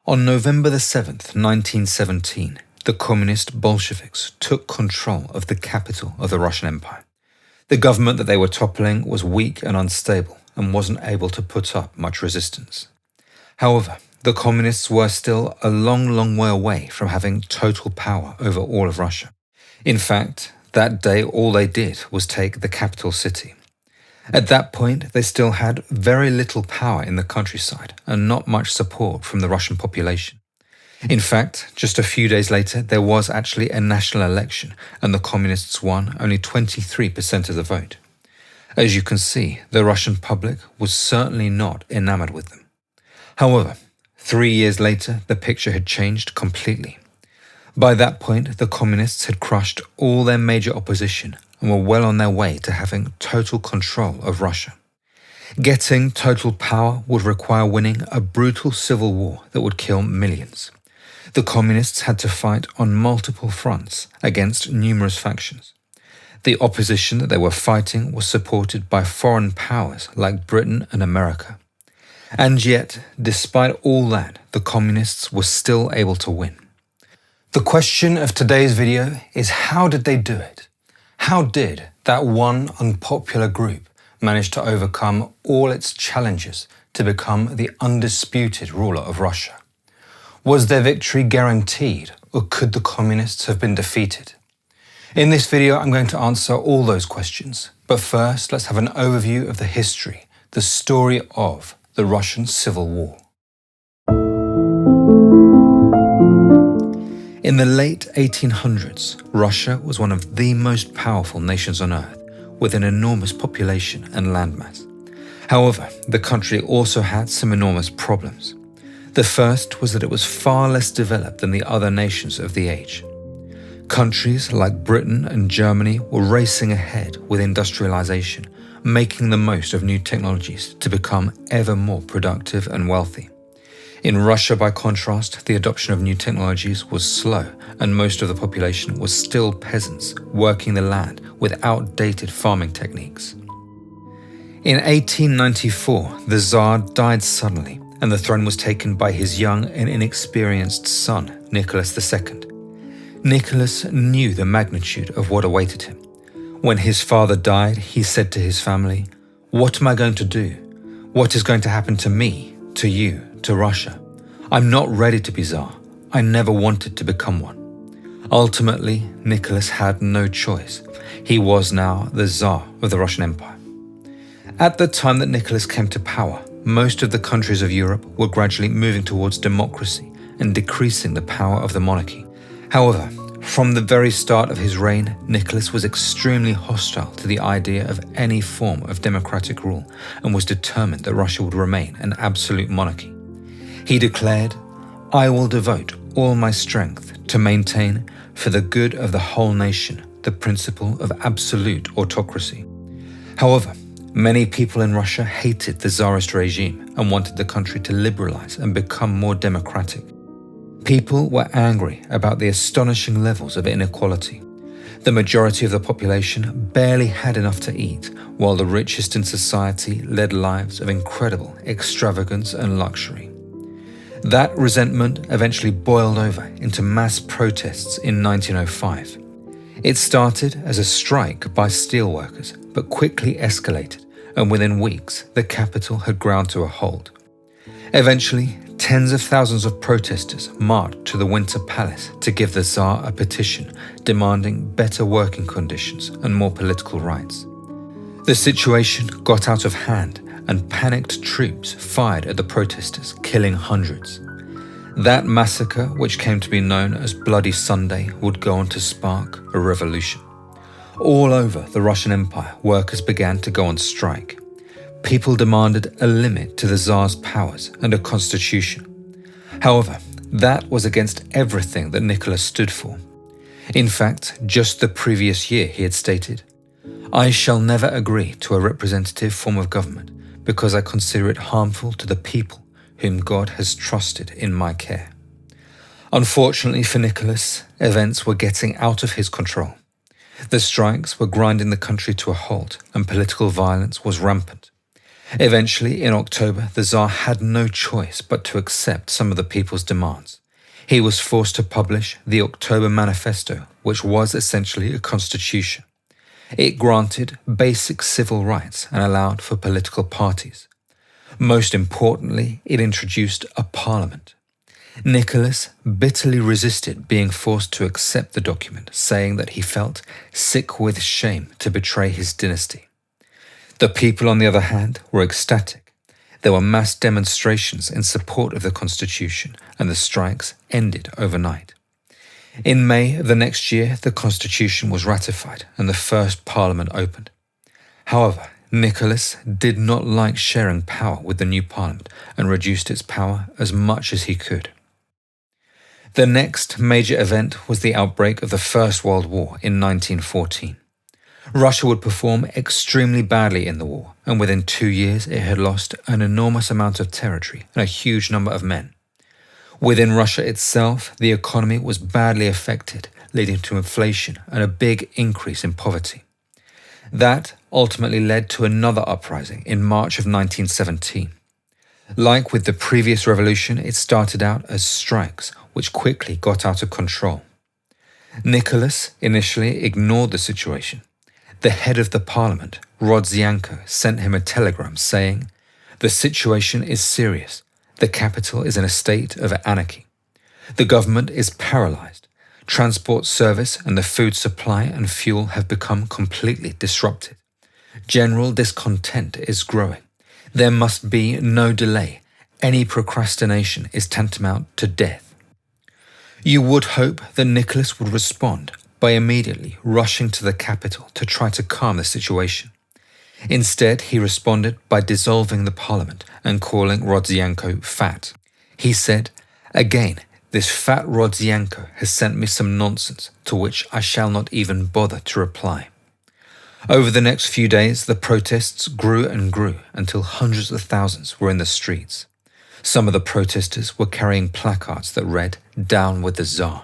On November the 7th, 1917, the communist Bolsheviks took control of the capital of the Russian Empire. The government that they were toppling was weak and unstable and wasn't able to put up much resistance. However, the communists were still a long way away from having total power over all of Russia. In fact, that day all they did was take the capital city. At that point, they still had very little power in the countryside and not much support from the Russian population. In fact, just a few days later, there was actually a national election and the communists won only 23% of the vote. As you can see, the Russian public was certainly not enamored with them. However, 3 years later, the picture had changed completely. By that point, the communists had crushed all their major opposition and were well on their way to having total control of Russia. Getting total power would require winning a brutal civil war that would kill millions. The communists had to fight on multiple fronts against numerous factions. The opposition that they were fighting was supported by foreign powers like Britain and America. And yet, despite all that, the communists were still able to win. The question of today's video is, how did they do it? How did that one unpopular group manage to overcome all its challenges to become the undisputed ruler of Russia? Was their victory guaranteed, or could the communists have been defeated? In this video, I'm going to answer all those questions. But first, let's have an overview of the history, the story of the Russian Civil War. In the late 1800s, Russia was one of the most powerful nations on earth, with an enormous population and landmass. However, the country also had some enormous problems. The first was that it was far less developed than the other nations of the age. Countries like Britain and Germany were racing ahead with industrialization, making the most of new technologies to become ever more productive and wealthy. In Russia, by contrast, the adoption of new technologies was slow, and most of the population was still peasants working the land with outdated farming techniques. In 1894, the Tsar died suddenly, and the throne was taken by his young and inexperienced son, Nicholas II. Nicholas knew the magnitude of what awaited him. When his father died, he said to his family, "What am I going to do? What is going to happen to me, to you, to Russia? I'm not ready to be Tsar. I never wanted to become one." Ultimately, Nicholas had no choice. He was now the Tsar of the Russian Empire. At the time that Nicholas came to power, most of the countries of Europe were gradually moving towards democracy and decreasing the power of the monarchy. However, from the very start of his reign, Nicholas was extremely hostile to the idea of any form of democratic rule and was determined that Russia would remain an absolute monarchy. He declared, "I will devote all my strength to maintain, for the good of the whole nation, the principle of absolute autocracy." However, many people in Russia hated the Tsarist regime and wanted the country to liberalize and become more democratic. People were angry about the astonishing levels of inequality. The majority of the population barely had enough to eat, while the richest in society led lives of incredible extravagance and luxury. That resentment eventually boiled over into mass protests in 1905. It started as a strike by steelworkers, but quickly escalated, and within weeks, the capital had ground to a halt. Eventually, tens of thousands of protesters marched to the Winter Palace to give the Tsar a petition demanding better working conditions and more political rights. The situation got out of hand, and panicked troops fired at the protesters, killing hundreds. That massacre, which came to be known as Bloody Sunday, would go on to spark a revolution. All over the Russian Empire, workers began to go on strike. People demanded a limit to the Tsar's powers and a constitution. However, that was against everything that Nicholas stood for. In fact, just the previous year he had stated, "I shall never agree to a representative form of government because I consider it harmful to the people whom God has trusted in my care." Unfortunately for Nicholas, events were getting out of his control. The strikes were grinding the country to a halt and political violence was rampant. Eventually, in October, the Tsar had no choice but to accept some of the people's demands. He was forced to publish the October Manifesto, which was essentially a constitution. It granted basic civil rights and allowed for political parties. Most importantly, it introduced a parliament. Nicholas bitterly resisted being forced to accept the document, saying that he felt sick with shame to betray his dynasty. The people, on the other hand, were ecstatic. There were mass demonstrations in support of the constitution, and the strikes ended overnight. In May of the next year, the constitution was ratified and the first parliament opened. However, Nicholas did not like sharing power with the new parliament and reduced its power as much as he could. The next major event was the outbreak of the First World War in 1914. Russia would perform extremely badly in the war, and within 2 years it had lost an enormous amount of territory and a huge number of men. Within Russia itself, the economy was badly affected, leading to inflation and a big increase in poverty. That ultimately led to another uprising in March of 1917. Like with the previous revolution, it started out as strikes, which quickly got out of control. Nicholas initially ignored the situation. The head of the parliament, Rodzianko, sent him a telegram saying, "The situation is serious. The capital is in a state of anarchy. The government is paralyzed. Transport service and the food supply and fuel have become completely disrupted. General discontent is growing. There must be no delay. Any procrastination is tantamount to death." You would hope that Nicholas would respond by immediately rushing to the capital to try to calm the situation. Instead, he responded by dissolving the parliament and calling Rodzianko fat. He said, "Again, this fat Rodzianko has sent me some nonsense to which I shall not even bother to reply." Over the next few days, the protests grew and grew until hundreds of thousands were in the streets. Some of the protesters were carrying placards that read, "Down with the Tsar."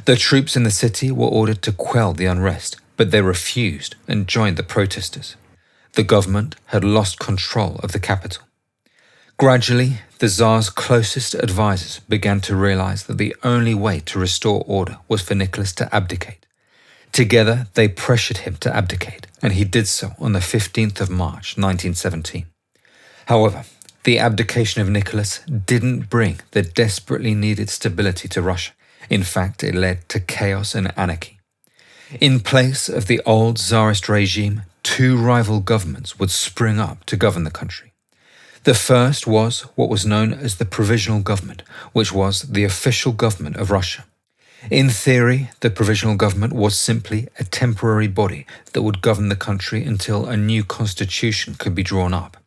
The troops in the city were ordered to quell the unrest, but they refused and joined the protesters. The government had lost control of the capital. Gradually, the Tsar's closest advisors began to realize that the only way to restore order was for Nicholas to abdicate. Together, they pressured him to abdicate, and he did so on the 15th of March, 1917. However, the abdication of Nicholas didn't bring the desperately needed stability to Russia. In fact, it led to chaos and anarchy. In place of the old Tsarist regime, 2 rival governments would spring up to govern the country. The first was what was known as the Provisional Government, which was the official government of Russia. In theory, the Provisional Government was simply a temporary body that would govern the country until a new constitution could be drawn up.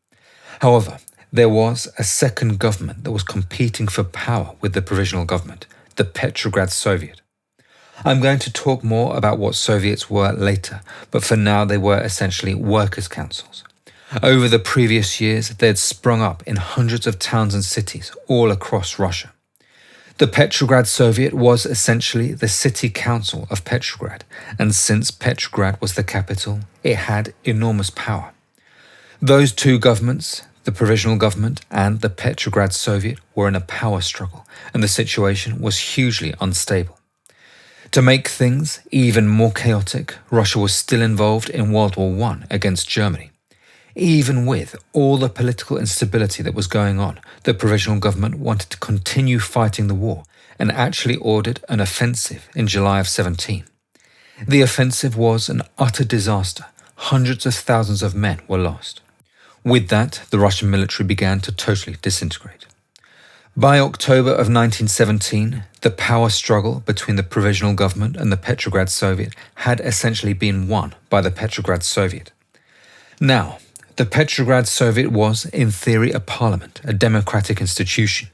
However, there was a second government that was competing for power with the Provisional Government, the Petrograd Soviet. I'm going to talk more about what Soviets were later, but for now they were essentially workers' councils. Over the previous years, they had sprung up in hundreds of towns and cities all across Russia. The Petrograd Soviet was essentially the city council of Petrograd, and since Petrograd was the capital, it had enormous power. Those 2 governments, the Provisional Government and the Petrograd Soviet, were in a power struggle, and the situation was hugely unstable. To make things even more chaotic, Russia was still involved in World War I against Germany. Even with all the political instability that was going on, the Provisional Government wanted to continue fighting the war and actually ordered an offensive in July of 17. The offensive was an utter disaster. Hundreds of thousands of men were lost. With that, the Russian military began to totally disintegrate. By October of 1917, the power struggle between the Provisional Government and the Petrograd Soviet had essentially been won by the Petrograd Soviet. Now, the Petrograd Soviet was, in theory, a parliament, a democratic institution.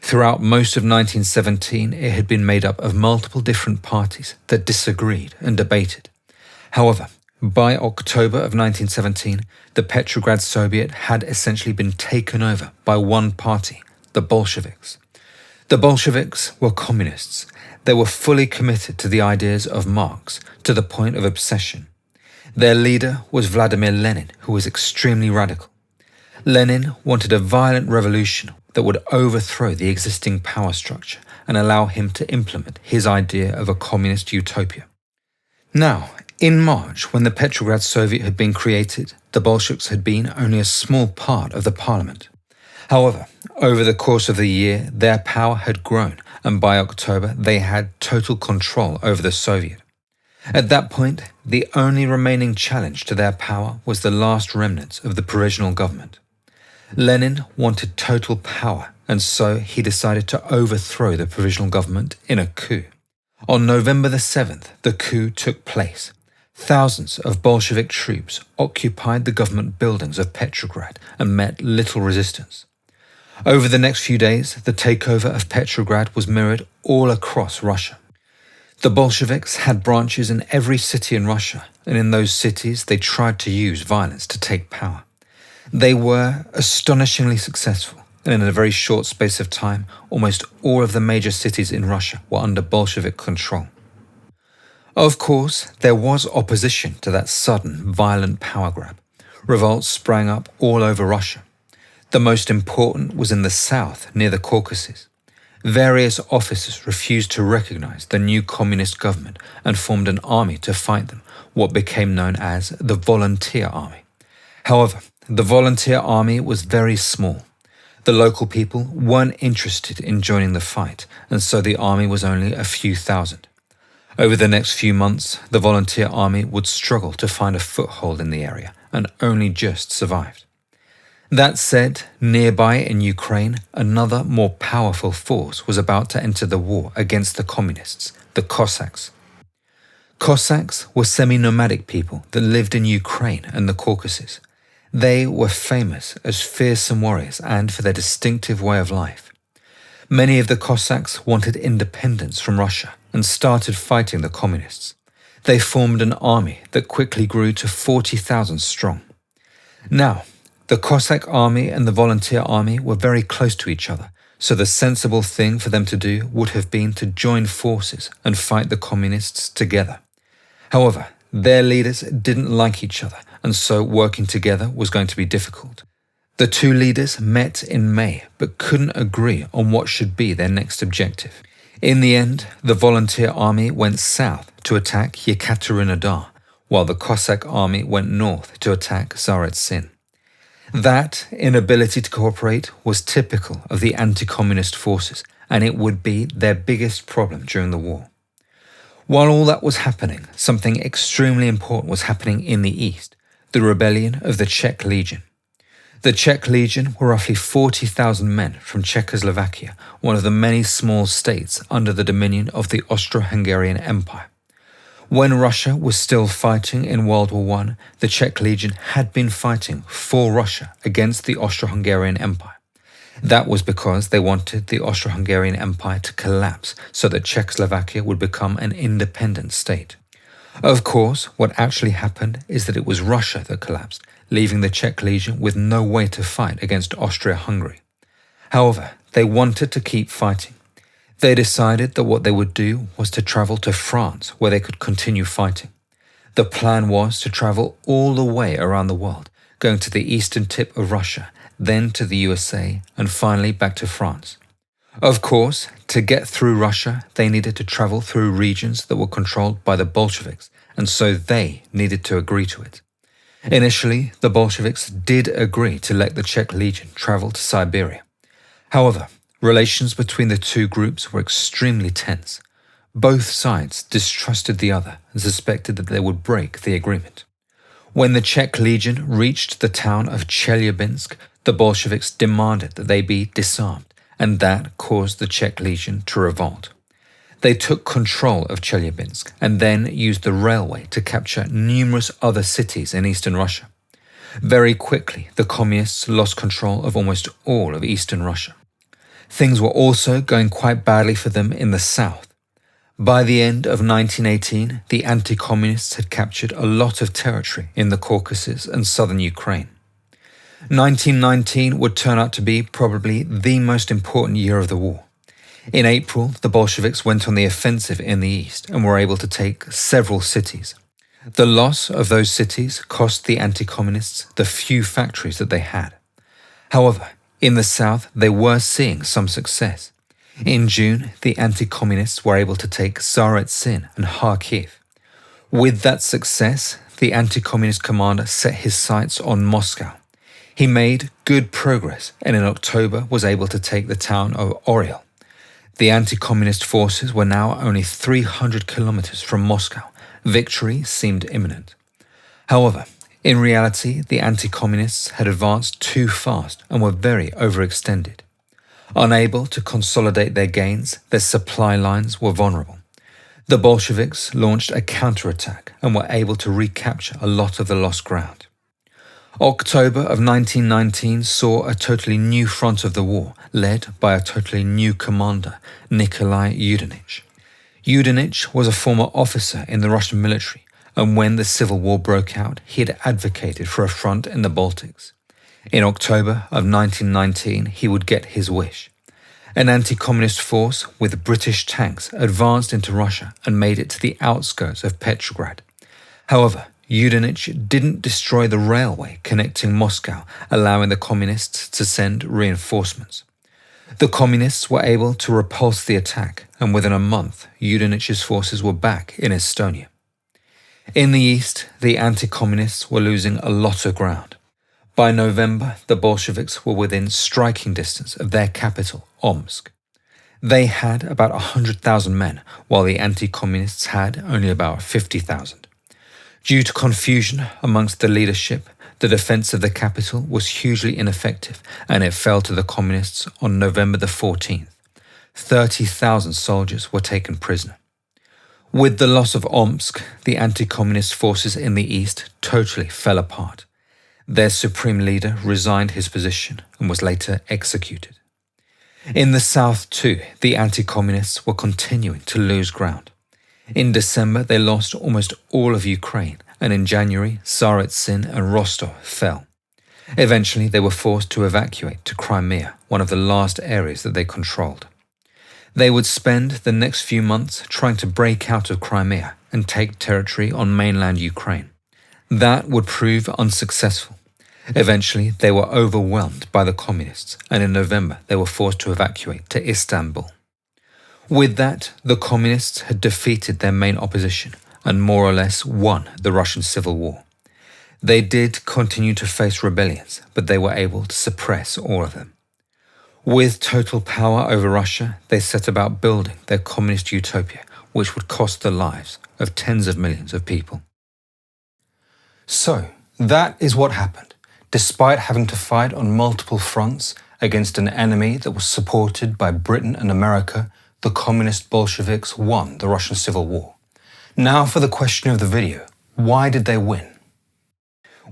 Throughout most of 1917, it had been made up of multiple different parties that disagreed and debated. However, by October of 1917, the Petrograd Soviet had essentially been taken over by one party, the Bolsheviks. The Bolsheviks were communists. They were fully committed to the ideas of Marx to the point of obsession. Their leader was Vladimir Lenin, who was extremely radical. Lenin wanted a violent revolution that would overthrow the existing power structure and allow him to implement his idea of a communist utopia. Now, in March, when the Petrograd Soviet had been created, the Bolsheviks had been only a small part of the parliament. However, over the course of the year, their power had grown, and by October, they had total control over the Soviet. At that point, the only remaining challenge to their power was the last remnants of the provisional government. Lenin wanted total power, and so he decided to overthrow the provisional government in a coup. On November the 7th, the coup took place. Thousands of Bolshevik troops occupied the government buildings of Petrograd and met little resistance. Over the next few days, the takeover of Petrograd was mirrored all across Russia. The Bolsheviks had branches in every city in Russia, and in those cities they tried to use violence to take power. They were astonishingly successful, and in a very short space of time, almost all of the major cities in Russia were under Bolshevik control. Of course, there was opposition to that sudden, violent power grab. Revolts sprang up all over Russia. The most important was in the south, near the Caucasus. Various officers refused to recognize the new communist government and formed an army to fight them, what became known as the Volunteer Army. However, the Volunteer Army was very small. The local people weren't interested in joining the fight, and so the army was only a few thousand. Over the next few months, the Volunteer Army would struggle to find a foothold in the area and only just survived. That said, nearby in Ukraine, another more powerful force was about to enter the war against the communists, the Cossacks. Cossacks were semi-nomadic people that lived in Ukraine and the Caucasus. They were famous as fearsome warriors and for their distinctive way of life. Many of the Cossacks wanted independence from Russia and started fighting the communists. They formed an army that quickly grew to 40,000 strong. Now, the Cossack army and the Volunteer army were very close to each other, so the sensible thing for them to do would have been to join forces and fight the communists together. However, their leaders didn't like each other, and so working together was going to be difficult. The two leaders met in May, but couldn't agree on what should be their next objective. In the end, the Volunteer army went south to attack Yekaterinodar, while the Cossack army went north to attack Tsaritsyn. That inability to cooperate was typical of the anti-communist forces, and it would be their biggest problem during the war. While all that was happening, something extremely important was happening in the east, the rebellion of the Czech Legion. The Czech Legion were roughly 40,000 men from Czechoslovakia, one of the many small states under the dominion of the Austro-Hungarian Empire. When Russia was still fighting in World War I, the Czech Legion had been fighting for Russia against the Austro-Hungarian Empire. That was because they wanted the Austro-Hungarian Empire to collapse so that Czechoslovakia would become an independent state. Of course, what actually happened is that it was Russia that collapsed, leaving the Czech Legion with no way to fight against Austria-Hungary. However, they wanted to keep fighting. They decided that what they would do was to travel to France, where they could continue fighting. The plan was to travel all the way around the world, going to the eastern tip of Russia, then to the USA, and finally back to France. Of course, to get through Russia, they needed to travel through regions that were controlled by the Bolsheviks, and so they needed to agree to it. Initially, the Bolsheviks did agree to let the Czech Legion travel to Siberia. However, relations between the two groups were extremely tense. Both sides distrusted the other and suspected that they would break the agreement. When the Czech Legion reached the town of Chelyabinsk, the Bolsheviks demanded that they be disarmed, and that caused the Czech Legion to revolt. They took control of Chelyabinsk and then used the railway to capture numerous other cities in eastern Russia. Very quickly, the communists lost control of almost all of eastern Russia. Things were also going quite badly for them in the south. By the end of 1918, the anti-communists had captured a lot of territory in the Caucasus and southern Ukraine. 1919 would turn out to be probably the most important year of the war. In April, the Bolsheviks went on the offensive in the east and were able to take several cities. The loss of those cities cost the anti-communists the few factories that they had. However, in the south, they were seeing some success. In June, the anti-communists were able to take Tsaritsyn and Kharkiv. With that success, the anti-communist commander set his sights on Moscow. He made good progress and in October was able to take the town of Oryol. The anti-communist forces were now only 300 kilometers from Moscow. Victory seemed imminent. However, in reality, the anti-communists had advanced too fast and were very overextended. Unable to consolidate their gains, their supply lines were vulnerable. The Bolsheviks launched a counterattack and were able to recapture a lot of the lost ground. October of 1919 saw a totally new front of the war, led by a totally new commander, Nikolai Yudenich. Yudenich was a former officer in the Russian military, and when the civil war broke out, he had advocated for a front in the Baltics. In October of 1919, he would get his wish. An anti-communist force with British tanks advanced into Russia and made it to the outskirts of Petrograd. However, Yudenich didn't destroy the railway connecting Moscow, allowing the communists to send reinforcements. The communists were able to repulse the attack, and within a month, Yudenich's forces were back in Estonia. In the east, the anti-communists were losing a lot of ground. By November, the Bolsheviks were within striking distance of their capital, Omsk. They had about 100,000 men, while the anti-communists had only about 50,000. Due to confusion amongst the leadership, the defense of the capital was hugely ineffective and it fell to the communists on November the 14th. 30,000 soldiers were taken prisoner. With the loss of Omsk, the anti-communist forces in the east totally fell apart. Their supreme leader resigned his position and was later executed. In the south too, the anti-communists were continuing to lose ground. In December, they lost almost all of Ukraine, and in January, Tsaritsyn and Rostov fell. Eventually, they were forced to evacuate to Crimea, one of the last areas that they controlled. They would spend the next few months trying to break out of Crimea and take territory on mainland Ukraine. That would prove unsuccessful. Eventually, they were overwhelmed by the communists, and in November, they were forced to evacuate to Istanbul. With that, the communists had defeated their main opposition and more or less won the Russian Civil War. They did continue to face rebellions, but they were able to suppress all of them. With total power over Russia, they set about building their communist utopia, which would cost the lives of tens of millions of people. So, that is what happened. Despite having to fight on multiple fronts against an enemy that was supported by Britain and America, the communist Bolsheviks won the Russian Civil War. Now for the question of the video. Why did they win?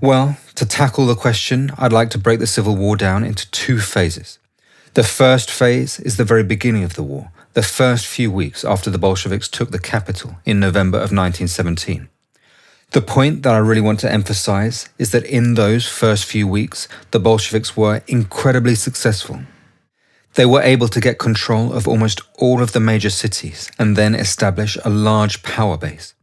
Well, to tackle the question, I'd like to break the Civil War down into two phases. The first phase is the very beginning of the war, the first few weeks after the Bolsheviks took the capital in November of 1917. The point that I really want to emphasize is that in those first few weeks, the Bolsheviks were incredibly successful. They were able to get control of almost all of the major cities and then establish a large power base.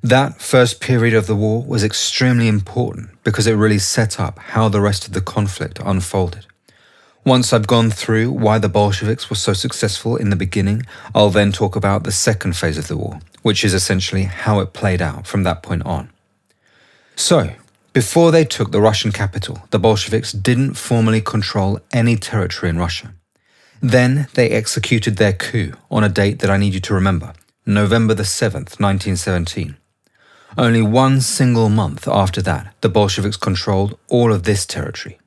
That first period of the war was extremely important because it really set up how the rest of the conflict unfolded. Once I've gone through why the Bolsheviks were so successful in the beginning, I'll then talk about the second phase of the war, which is essentially how it played out from that point on. So, before they took the Russian capital, the Bolsheviks didn't formally control any territory in Russia. Then they executed their coup on a date that I need you to remember, November the 7th, 1917. Only one single month after that, the Bolsheviks controlled all of this territory.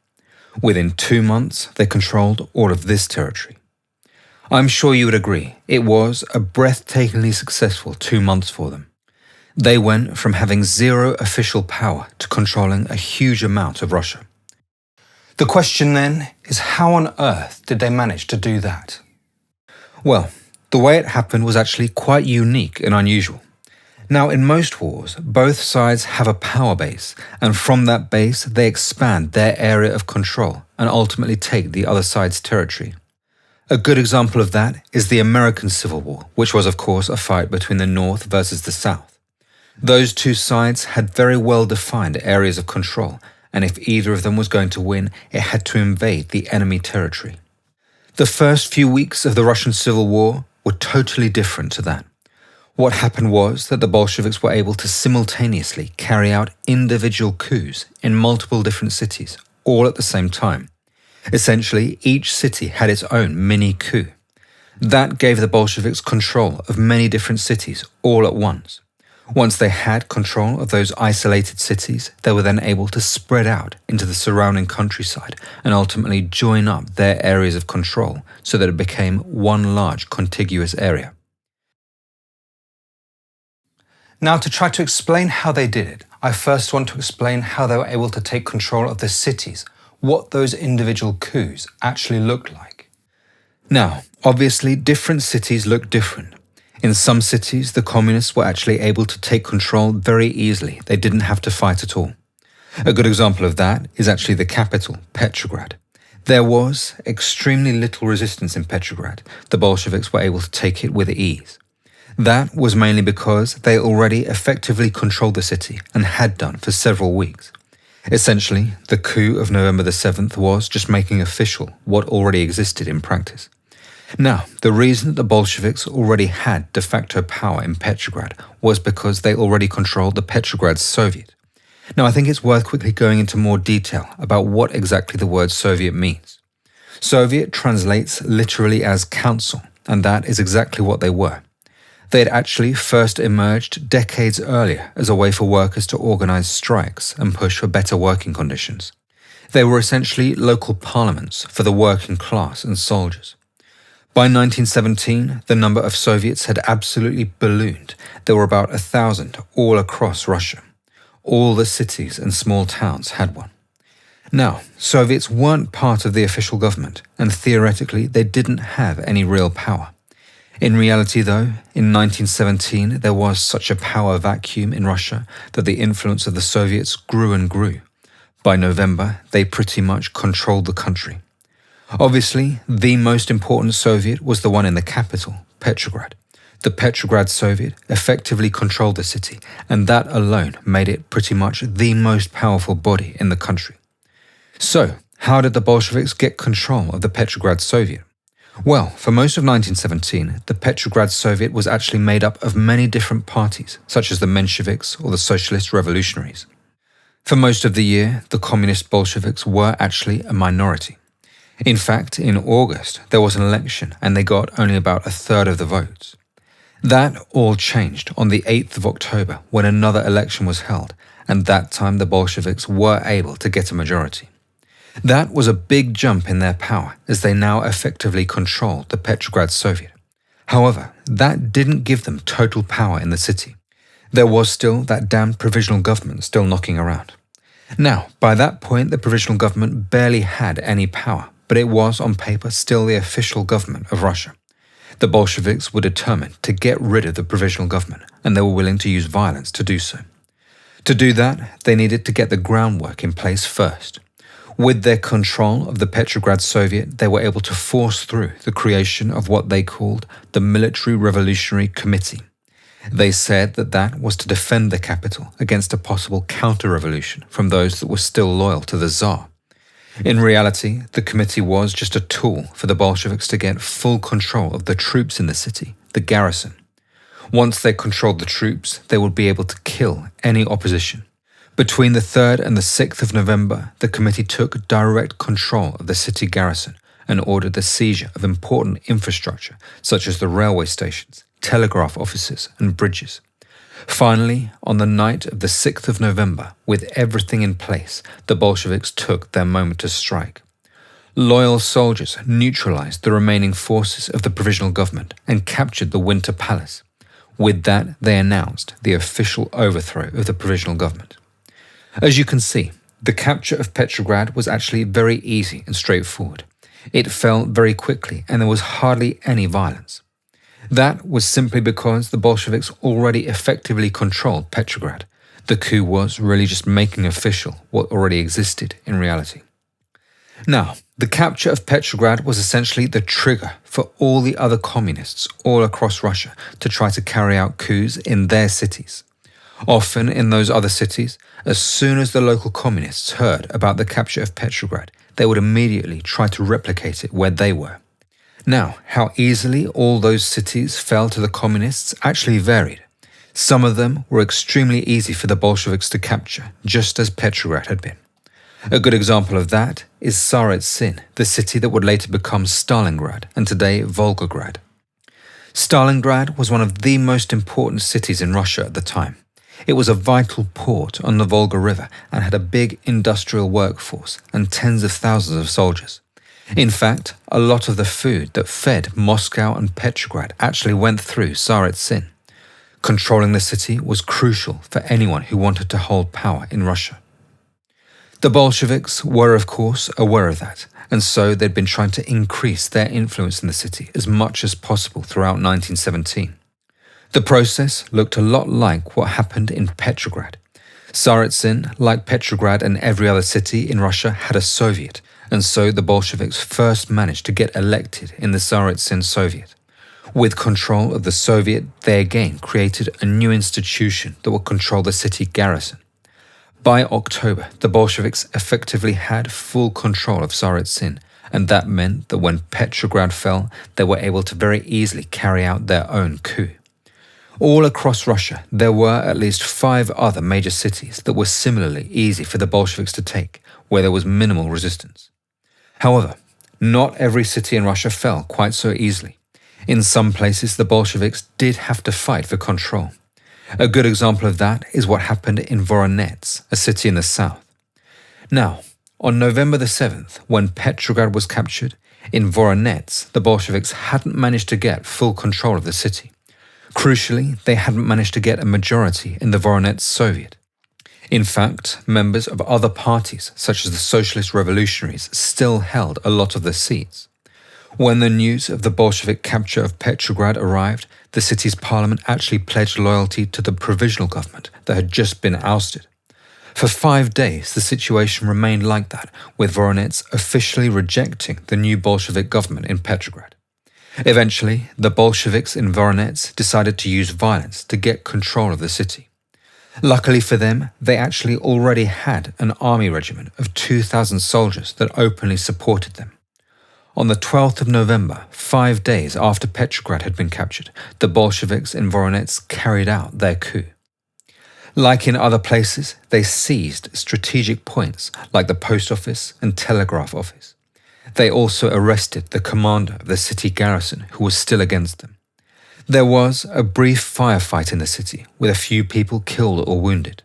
Within 2 months, they controlled all of this territory. I'm sure you would agree, it was a breathtakingly successful 2 months for them. They went from having zero official power to controlling a huge amount of Russia. The question then is, how on earth did they manage to do that? Well, the way it happened was actually quite unique and unusual. Now, in most wars, both sides have a power base, and from that base, they expand their area of control and ultimately take the other side's territory. A good example of that is the American Civil War, which was, of course, a fight between the North versus the South. Those two sides had very well-defined areas of control, and if either of them was going to win, it had to invade the enemy territory. The first few weeks of the Russian Civil War were totally different to that. What happened was that the Bolsheviks were able to simultaneously carry out individual coups in multiple different cities, all at the same time. Essentially, each city had its own mini coup. That gave the Bolsheviks control of many different cities all at once. Once they had control of those isolated cities, they were then able to spread out into the surrounding countryside and ultimately join up their areas of control so that it became one large contiguous area. Now, to try to explain how they did it, I first want to explain how they were able to take control of the cities, what those individual coups actually looked like. Now, obviously, different cities look different. In some cities, the communists were actually able to take control very easily. They didn't have to fight at all. A good example of that is actually the capital, Petrograd. There was extremely little resistance in Petrograd. The Bolsheviks were able to take it with ease. That was mainly because they already effectively controlled the city and had done for several weeks. Essentially, the coup of November the 7th was just making official what already existed in practice. Now, the reason that the Bolsheviks already had de facto power in Petrograd was because they already controlled the Petrograd Soviet. Now, I think it's worth quickly going into more detail about what exactly the word Soviet means. Soviet translates literally as council, and that is exactly what they were. They had actually first emerged decades earlier as a way for workers to organize strikes and push for better working conditions. They were essentially local parliaments for the working class and soldiers. By 1917, the number of Soviets had absolutely ballooned. There were about 1,000 all across Russia. All the cities and small towns had one. Now, Soviets weren't part of the official government, and theoretically they didn't have any real power. In reality, though, in 1917 there was such a power vacuum in Russia that the influence of the Soviets grew and grew. By November, they pretty much controlled the country. Obviously, the most important Soviet was the one in the capital, Petrograd. The Petrograd Soviet effectively controlled the city, and that alone made it pretty much the most powerful body in the country. So, how did the Bolsheviks get control of the Petrograd Soviet? Well, for most of 1917, the Petrograd Soviet was actually made up of many different parties, such as the Mensheviks or the Socialist Revolutionaries. For most of the year, the Communist Bolsheviks were actually a minority. In fact, in August, there was an election and they got only about a third of the votes. That all changed on the 8th of October when another election was held, and that time the Bolsheviks were able to get a majority. That was a big jump in their power as they now effectively controlled the Petrograd Soviet. However, that didn't give them total power in the city. There was still that damned provisional government still knocking around. Now, by that point, the provisional government barely had any power, but it was on paper still the official government of Russia. The Bolsheviks were determined to get rid of the provisional government, and they were willing to use violence to do so. To do that, they needed to get the groundwork in place first. With their control of the Petrograd Soviet, they were able to force through the creation of what they called the Military Revolutionary Committee. They said that that was to defend the capital against a possible counter-revolution from those that were still loyal to the Tsar. In reality, the committee was just a tool for the Bolsheviks to get full control of the troops in the city, the garrison. Once they controlled the troops, they would be able to kill any opposition. Between the 3rd and the 6th of November, the committee took direct control of the city garrison and ordered the seizure of important infrastructure such as the railway stations, telegraph offices and bridges. Finally, on the night of the 6th of November, with everything in place, the Bolsheviks took their moment to strike. Loyal soldiers neutralized the remaining forces of the provisional government and captured the Winter Palace. With that, they announced the official overthrow of the provisional government. As you can see, the capture of Petrograd was actually very easy and straightforward. It fell very quickly and there was hardly any violence. That was simply because the Bolsheviks already effectively controlled Petrograd. The coup was really just making official what already existed in reality. Now, the capture of Petrograd was essentially the trigger for all the other communists all across Russia to try to carry out coups in their cities. Often in those other cities, as soon as the local communists heard about the capture of Petrograd, they would immediately try to replicate it where they were. Now, how easily all those cities fell to the communists actually varied. Some of them were extremely easy for the Bolsheviks to capture, just as Petrograd had been. A good example of that is Tsaritsyn, the city that would later become Stalingrad and today Volgograd. Stalingrad was one of the most important cities in Russia at the time. It was a vital port on the Volga River and had a big industrial workforce and tens of thousands of soldiers. In fact, a lot of the food that fed Moscow and Petrograd actually went through Tsaritsyn. Controlling the city was crucial for anyone who wanted to hold power in Russia. The Bolsheviks were, of course, aware of that, and so they'd been trying to increase their influence in the city as much as possible throughout 1917. The process looked a lot like what happened in Petrograd. Tsaritsyn, like Petrograd and every other city in Russia, had a Soviet, and so the Bolsheviks first managed to get elected in the Tsaritsyn Soviet. With control of the Soviet, they again created a new institution that would control the city garrison. By October, the Bolsheviks effectively had full control of Tsaritsyn, and that meant that when Petrograd fell, they were able to very easily carry out their own coup. All across Russia, there were at least 5 other major cities that were similarly easy for the Bolsheviks to take, where there was minimal resistance. However, not every city in Russia fell quite so easily. In some places, the Bolsheviks did have to fight for control. A good example of that is what happened in Voronezh, a city in the south. Now, on November the 7th, when Petrograd was captured, in Voronezh, the Bolsheviks hadn't managed to get full control of the city. Crucially, they hadn't managed to get a majority in the Voronezh Soviet. In fact, members of other parties, such as the Socialist Revolutionaries, still held a lot of the seats. When the news of the Bolshevik capture of Petrograd arrived, the city's parliament actually pledged loyalty to the provisional government that had just been ousted. For 5 days, the situation remained like that, with Voronezh officially rejecting the new Bolshevik government in Petrograd. Eventually, the Bolsheviks in Voronezh decided to use violence to get control of the city. Luckily for them, they actually already had an army regiment of 2,000 soldiers that openly supported them. On the 12th of November, 5 days after Petrograd had been captured, the Bolsheviks in Voronezh carried out their coup. Like in other places, they seized strategic points like the post office and telegraph office. They also arrested the commander of the city garrison, who was still against them. There was a brief firefight in the city, with a few people killed or wounded.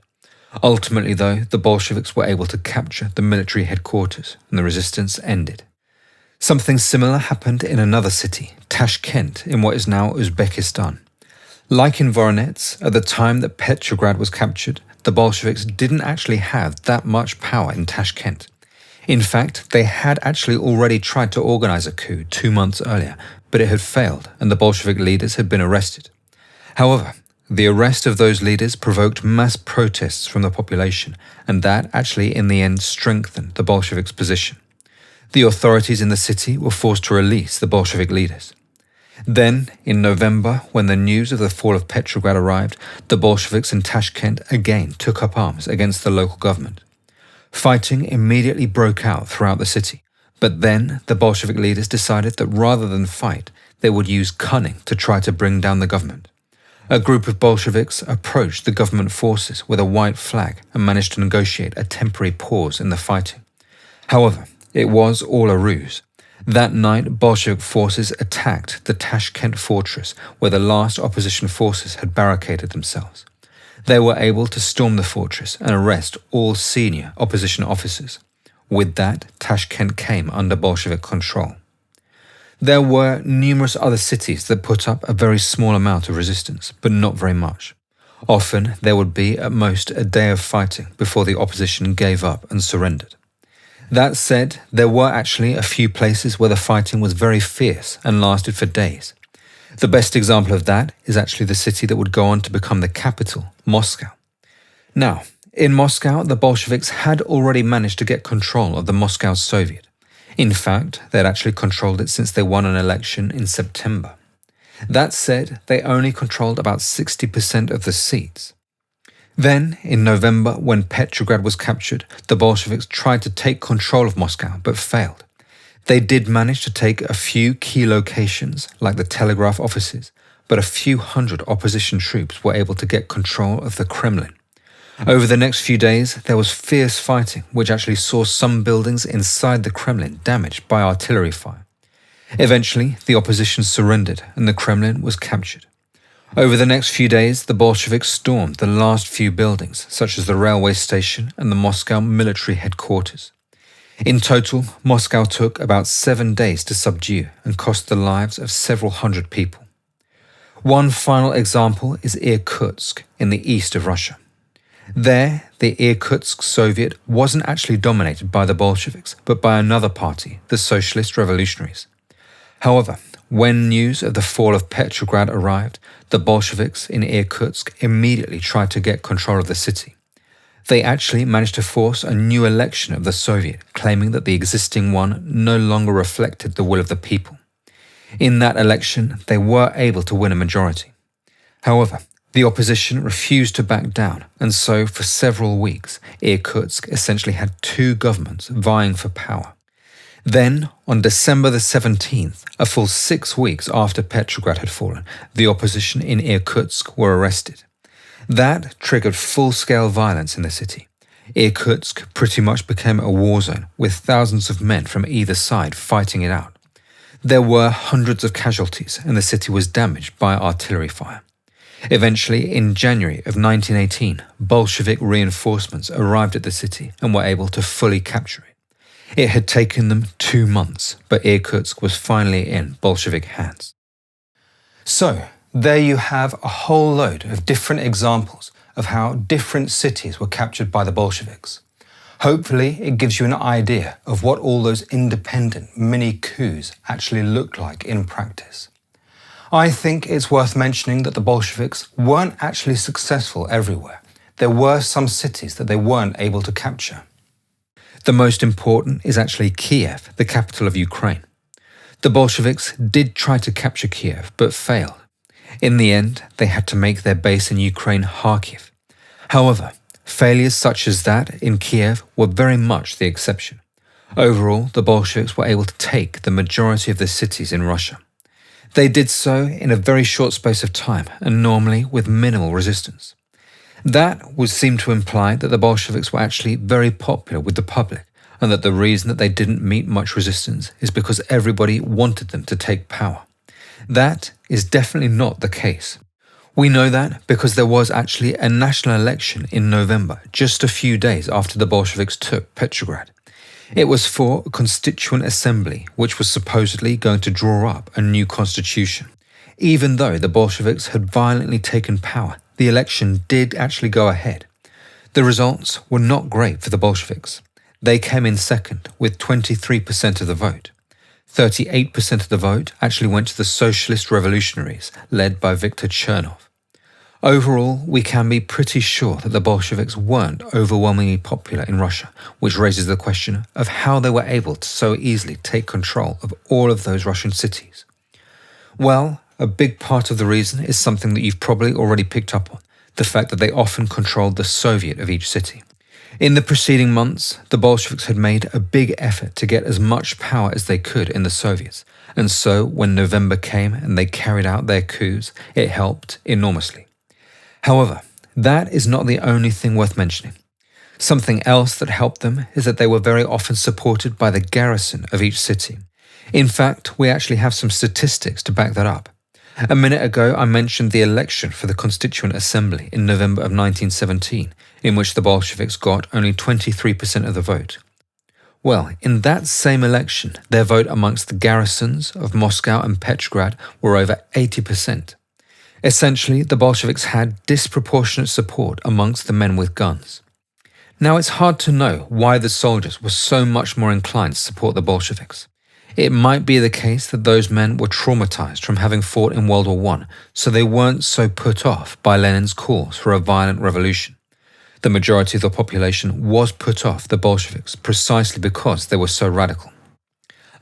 Ultimately, though, the Bolsheviks were able to capture the military headquarters, and the resistance ended. Something similar happened in another city, Tashkent, in what is now Uzbekistan. Like in Voronezh, at the time that Petrograd was captured, the Bolsheviks didn't actually have that much power in Tashkent. In fact, they had actually already tried to organize a coup 2 months earlier, but it had failed and the Bolshevik leaders had been arrested. However, the arrest of those leaders provoked mass protests from the population, and that actually in the end strengthened the Bolsheviks' position. The authorities in the city were forced to release the Bolshevik leaders. Then, in November, when the news of the fall of Petrograd arrived, the Bolsheviks in Tashkent again took up arms against the local government. Fighting immediately broke out throughout the city, but then the Bolshevik leaders decided that rather than fight, they would use cunning to try to bring down the government. A group of Bolsheviks approached the government forces with a white flag and managed to negotiate a temporary pause in the fighting. However, it was all a ruse. That night, Bolshevik forces attacked the Tashkent fortress, where the last opposition forces had barricaded themselves. They were able to storm the fortress and arrest all senior opposition officers. With that, Tashkent came under Bolshevik control. There were numerous other cities that put up a very small amount of resistance, but not very much. Often, there would be at most a day of fighting before the opposition gave up and surrendered. That said, there were actually a few places where the fighting was very fierce and lasted for days. The best example of that is actually the city that would go on to become the capital, Moscow. Now, in Moscow, the Bolsheviks had already managed to get control of the Moscow Soviet. In fact, they had actually controlled it since they won an election in September. That said, they only controlled about 60% of the seats. Then, in November, when Petrograd was captured, the Bolsheviks tried to take control of Moscow but failed. They did manage to take a few key locations, like the telegraph offices, but a few hundred opposition troops were able to get control of the Kremlin. Over the next few days, there was fierce fighting, which actually saw some buildings inside the Kremlin damaged by artillery fire. Eventually, the opposition surrendered and the Kremlin was captured. Over the next few days, the Bolsheviks stormed the last few buildings, such as the railway station and the Moscow military headquarters. In total, Moscow took about 7 days to subdue and cost the lives of several hundred people. One final example is Irkutsk in the east of Russia. There, the Irkutsk Soviet wasn't actually dominated by the Bolsheviks, but by another party, the Socialist Revolutionaries. However, when news of the fall of Petrograd arrived, the Bolsheviks in Irkutsk immediately tried to get control of the city. They actually managed to force a new election of the Soviet, claiming that the existing one no longer reflected the will of the people. In that election, they were able to win a majority. However, the opposition refused to back down, and so for several weeks, Irkutsk essentially had two governments vying for power. Then, on December the 17th, a full 6 weeks after Petrograd had fallen, the opposition in Irkutsk were arrested. That triggered full-scale violence in the city. Irkutsk pretty much became a war zone, with thousands of men from either side fighting it out. There were hundreds of casualties, and the city was damaged by artillery fire. Eventually, in January of 1918, Bolshevik reinforcements arrived at the city and were able to fully capture it. It had taken them 2 months, but Irkutsk was finally in Bolshevik hands. So, there you have a whole load of different examples of how different cities were captured by the Bolsheviks. Hopefully, it gives you an idea of what all those independent mini-coups actually looked like in practice. I think it's worth mentioning that the Bolsheviks weren't actually successful everywhere. There were some cities that they weren't able to capture. The most important is actually Kiev, the capital of Ukraine. The Bolsheviks did try to capture Kiev, but failed. In the end, they had to make their base in Ukraine Kharkiv. However, failures such as that in Kiev were very much the exception. Overall, the Bolsheviks were able to take the majority of the cities in Russia. They did so in a very short space of time and normally with minimal resistance. That would seem to imply that the Bolsheviks were actually very popular with the public, and that the reason that they didn't meet much resistance is because everybody wanted them to take power. That is definitely not the case. We know that because there was actually a national election in November, just a few days after the Bolsheviks took Petrograd. It was for a constituent assembly, which was supposedly going to draw up a new constitution. Even though the Bolsheviks had violently taken power, the election did actually go ahead. The results were not great for the Bolsheviks. They came in second with 23% of the vote. 38% of the vote actually went to the Socialist Revolutionaries, led by Viktor Chernov. Overall, we can be pretty sure that the Bolsheviks weren't overwhelmingly popular in Russia, which raises the question of how they were able to so easily take control of all of those Russian cities. Well, a big part of the reason is something that you've probably already picked up on, the fact that they often controlled the Soviet of each city. In the preceding months, the Bolsheviks had made a big effort to get as much power as they could in the Soviets, and so when November came and they carried out their coups, it helped enormously. However, that is not the only thing worth mentioning. Something else that helped them is that they were very often supported by the garrison of each city. In fact, we actually have some statistics to back that up. A minute ago, I mentioned the election for the Constituent Assembly in November of 1917, in which the Bolsheviks got only 23% of the vote. Well, in that same election, their vote amongst the garrisons of Moscow and Petrograd were over 80%. Essentially, the Bolsheviks had disproportionate support amongst the men with guns. Now, it's hard to know why the soldiers were so much more inclined to support the Bolsheviks. It might be the case that those men were traumatized from having fought in World War I, so they weren't so put off by Lenin's calls for a violent revolution. The majority of the population was put off the Bolsheviks precisely because they were so radical.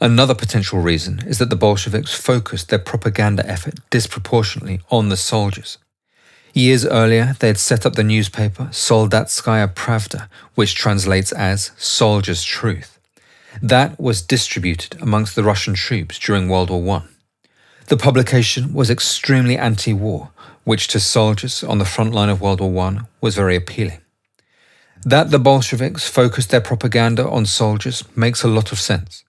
Another potential reason is that the Bolsheviks focused their propaganda effort disproportionately on the soldiers. Years earlier, they had set up the newspaper Soldatskaya Pravda, which translates as Soldier's Truth. That was distributed amongst the Russian troops during World War I. The publication was extremely anti-war, which to soldiers on the front line of World War I was very appealing. That the Bolsheviks focused their propaganda on soldiers makes a lot of sense.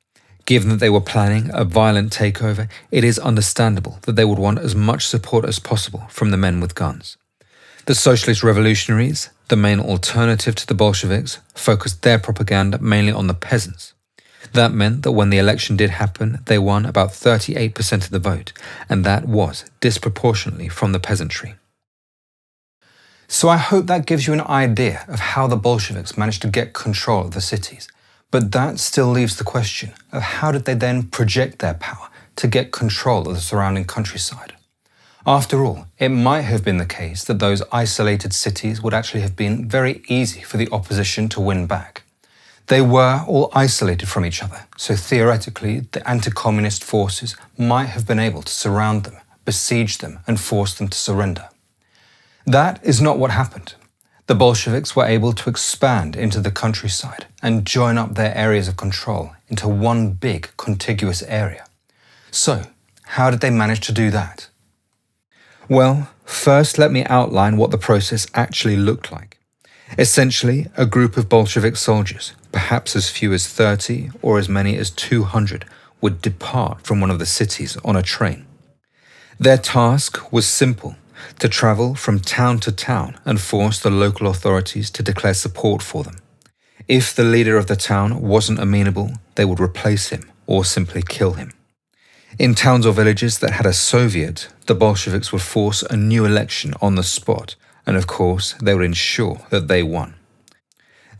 Given that they were planning a violent takeover, it is understandable that they would want as much support as possible from the men with guns. The socialist revolutionaries, the main alternative to the Bolsheviks, focused their propaganda mainly on the peasants. That meant that when the election did happen, they won about 38% of the vote, and that was disproportionately from the peasantry. So I hope that gives you an idea of how the Bolsheviks managed to get control of the cities. But that still leaves the question of how did they then project their power to get control of the surrounding countryside? After all, it might have been the case that those isolated cities would actually have been very easy for the opposition to win back. They were all isolated from each other, so theoretically the anti-communist forces might have been able to surround them, besiege them and force them to surrender. That is not what happened. The Bolsheviks were able to expand into the countryside and join up their areas of control into one big contiguous area. So, how did they manage to do that? Well, first let me outline what the process actually looked like. Essentially, a group of Bolshevik soldiers, perhaps as few as 30 or as many as 200, would depart from one of the cities on a train. Their task was simple: to travel from town to town and force the local authorities to declare support for them. If the leader of the town wasn't amenable, they would replace him or simply kill him. In towns or villages that had a Soviet, the Bolsheviks would force a new election on the spot, and of course they would ensure that they won.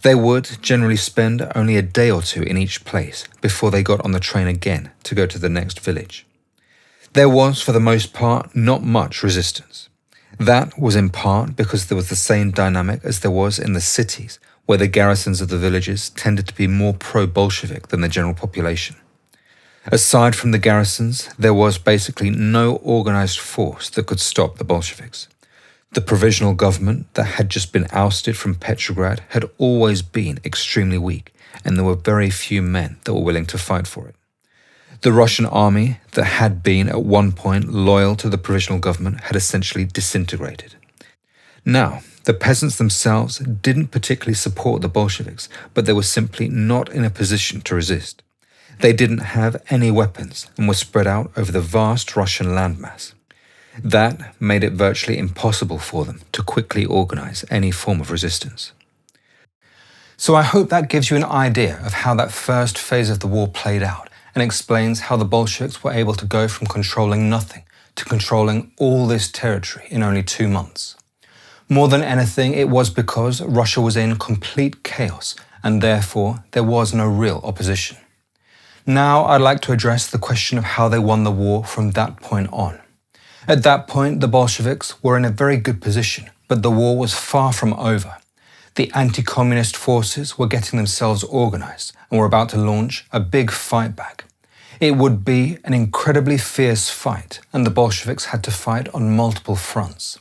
They would generally spend only a day or two in each place before they got on the train again to go to the next village. There was, for the most part, not much resistance. That was in part because there was the same dynamic as there was in the cities, where the garrisons of the villages tended to be more pro-Bolshevik than the general population. Aside from the garrisons, there was basically no organized force that could stop the Bolsheviks. The provisional government that had just been ousted from Petrograd had always been extremely weak, and there were very few men that were willing to fight for it. The Russian army that had been at one point loyal to the provisional government had essentially disintegrated. Now, the peasants themselves didn't particularly support the Bolsheviks, but they were simply not in a position to resist. They didn't have any weapons and were spread out over the vast Russian landmass. That made it virtually impossible for them to quickly organize any form of resistance. So I hope that gives you an idea of how that first phase of the war played out and explains how the Bolsheviks were able to go from controlling nothing to controlling all this territory in only 2 months. More than anything, it was because Russia was in complete chaos and therefore there was no real opposition. Now I'd like to address the question of how they won the war from that point on. At that point, the Bolsheviks were in a very good position, but the war was far from over. The anti-communist forces were getting themselves organized and were about to launch a big fight back. It would be an incredibly fierce fight, and the Bolsheviks had to fight on multiple fronts.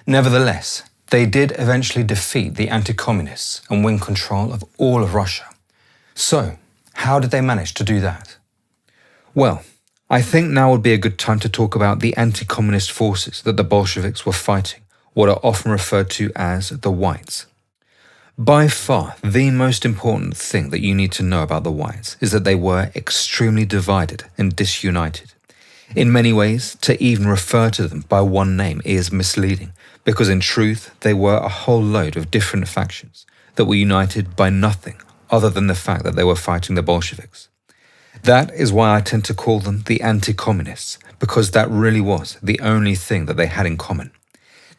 Nevertheless, they did eventually defeat the anti-communists and win control of all of Russia. So, how did they manage to do that? Well, I think now would be a good time to talk about the anti-communist forces that the Bolsheviks were fighting, what are often referred to as the Whites. By far, the most important thing that you need to know about the Whites is that they were extremely divided and disunited. In many ways, to even refer to them by one name is misleading, because in truth, they were a whole load of different factions that were united by nothing other than the fact that they were fighting the Bolsheviks. That is why I tend to call them the anti-communists, because that really was the only thing that they had in common.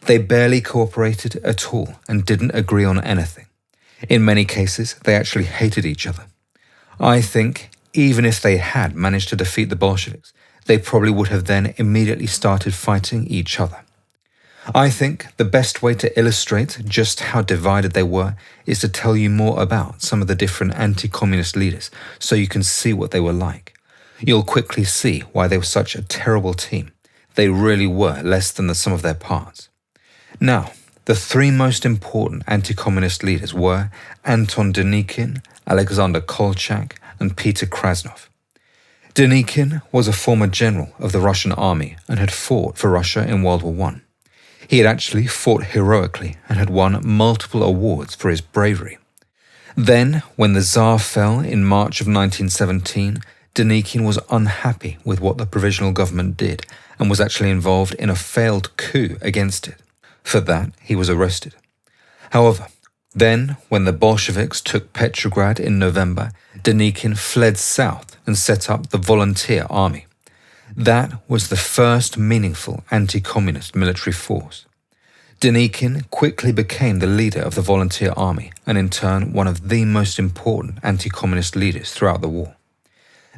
They barely cooperated at all and didn't agree on anything. In many cases, they actually hated each other. I think even if they had managed to defeat the Bolsheviks, they probably would have then immediately started fighting each other. I think the best way to illustrate just how divided they were is to tell you more about some of the different anti-communist leaders so you can see what they were like. You'll quickly see why they were such a terrible team. They really were less than the sum of their parts. Now, the three most important anti-communist leaders were Anton Denikin, Alexander Kolchak, and Peter Krasnov. Denikin was a former general of the Russian army and had fought for Russia in World War I. He had actually fought heroically and had won multiple awards for his bravery. Then, when the Tsar fell in March of 1917, Denikin was unhappy with what the provisional government did and was actually involved in a failed coup against it. For that, he was arrested. However, then, when the Bolsheviks took Petrograd in November, Denikin fled south and set up the Volunteer Army. That was the first meaningful anti-communist military force. Denikin quickly became the leader of the Volunteer Army and in turn one of the most important anti-communist leaders throughout the war.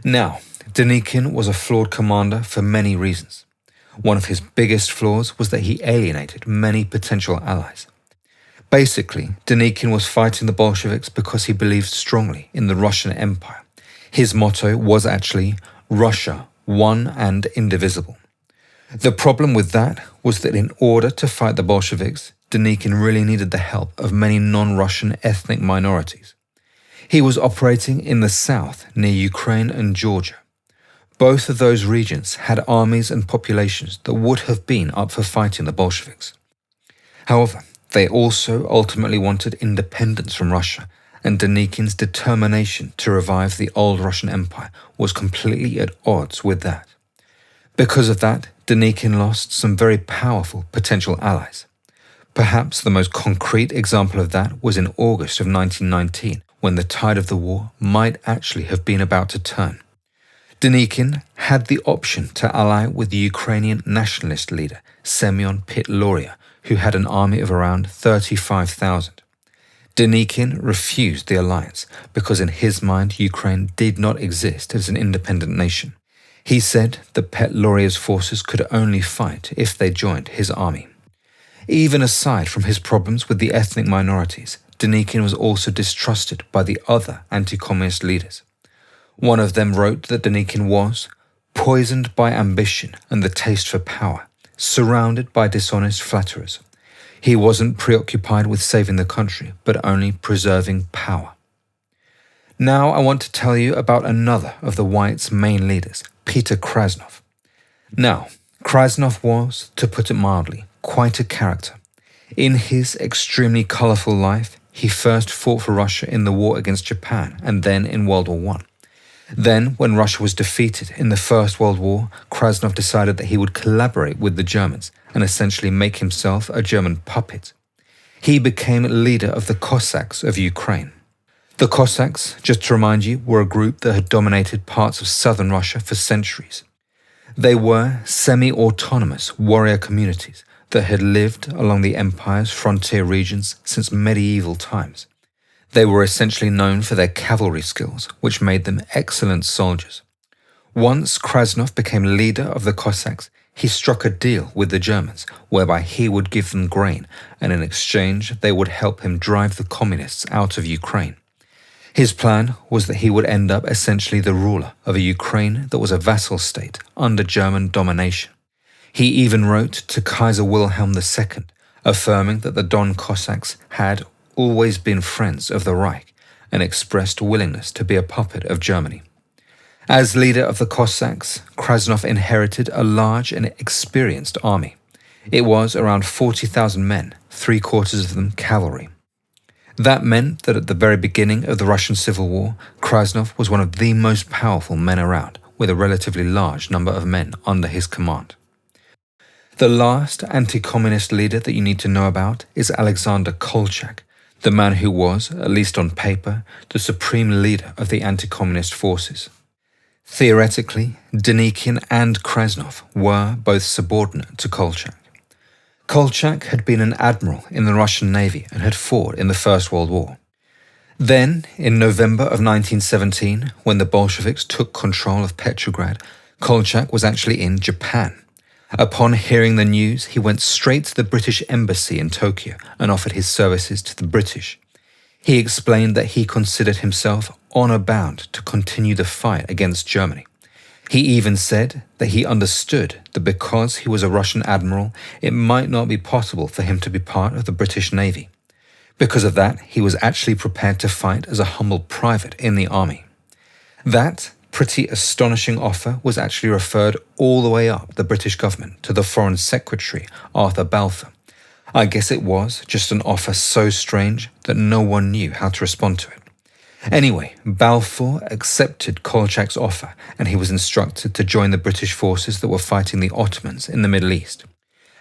Now, Denikin was a flawed commander for many reasons. One of his biggest flaws was that he alienated many potential allies. Basically, Denikin was fighting the Bolsheviks because he believed strongly in the Russian Empire. His motto was actually, Russia, one and indivisible. The problem with that was that in order to fight the Bolsheviks, Denikin really needed the help of many non-Russian ethnic minorities. He was operating in the south near Ukraine and Georgia. Both of those regions had armies and populations that would have been up for fighting the Bolsheviks. However, they also ultimately wanted independence from Russia, and Denikin's determination to revive the old Russian Empire was completely at odds with that. Because of that, Denikin lost some very powerful potential allies. Perhaps the most concrete example of that was in August of 1919, when the tide of the war might actually have been about to turn. Denikin had the option to ally with the Ukrainian nationalist leader, Semyon Petloria, who had an army of around 35,000. Denikin refused the alliance because in his mind Ukraine did not exist as an independent nation. He said that Petloria's forces could only fight if they joined his army. Even aside from his problems with the ethnic minorities, Denikin was also distrusted by the other anti-communist leaders. One of them wrote that Denikin was poisoned by ambition and the taste for power, surrounded by dishonest flatterers. He wasn't preoccupied with saving the country, but only preserving power. Now I want to tell you about another of the Whites' main leaders, Peter Krasnov. Now, Krasnov was, to put it mildly, quite a character. In his extremely colourful life, he first fought for Russia in the war against Japan and then in World War I. Then, when Russia was defeated in the First World War, Krasnov decided that he would collaborate with the Germans and essentially make himself a German puppet. He became leader of the Cossacks of Ukraine. The Cossacks, just to remind you, were a group that had dominated parts of southern Russia for centuries. They were semi-autonomous warrior communities that had lived along the empire's frontier regions since medieval times. They were essentially known for their cavalry skills, which made them excellent soldiers. Once Krasnov became leader of the Cossacks, he struck a deal with the Germans, whereby he would give them grain, and in exchange they would help him drive the communists out of Ukraine. His plan was that he would end up essentially the ruler of a Ukraine that was a vassal state under German domination. He even wrote to Kaiser Wilhelm II, affirming that the Don Cossacks had always been friends of the Reich and expressed willingness to be a puppet of Germany. As leader of the Cossacks, Krasnov inherited a large and experienced army. It was around 40,000 men, 3/4 of them cavalry. That meant that at the very beginning of the Russian Civil War, Krasnov was one of the most powerful men around, with a relatively large number of men under his command. The last anti-communist leader that you need to know about is Alexander Kolchak, the man who was, at least on paper, the supreme leader of the anti-communist forces. Theoretically, Denikin and Krasnov were both subordinate to Kolchak. Kolchak had been an admiral in the Russian Navy and had fought in the First World War. Then, in November of 1917, when the Bolsheviks took control of Petrograd, Kolchak was actually in Japan. Upon hearing the news, he went straight to the British embassy in Tokyo and offered his services to the British. He explained that he considered himself honor-bound to continue the fight against Germany. He even said that he understood that because he was a Russian admiral, it might not be possible for him to be part of the British Navy. Because of that, he was actually prepared to fight as a humble private in the army. That pretty astonishing offer was actually referred all the way up the British government to the Foreign Secretary, Arthur Balfour. I guess it was just an offer so strange that no one knew how to respond to it. Anyway, Balfour accepted Kolchak's offer and he was instructed to join the British forces that were fighting the Ottomans in the Middle East.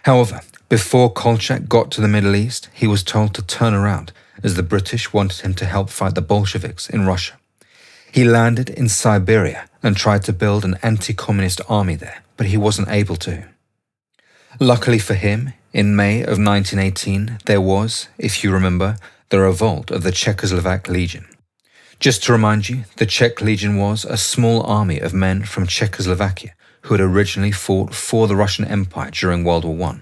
However, before Kolchak got to the Middle East, he was told to turn around as the British wanted him to help fight the Bolsheviks in Russia. He landed in Siberia and tried to build an anti-communist army there, but he wasn't able to. Luckily for him, in May of 1918, there was, if you remember, the revolt of the Czechoslovak Legion. Just to remind you, the Czech Legion was a small army of men from Czechoslovakia who had originally fought for the Russian Empire during World War I.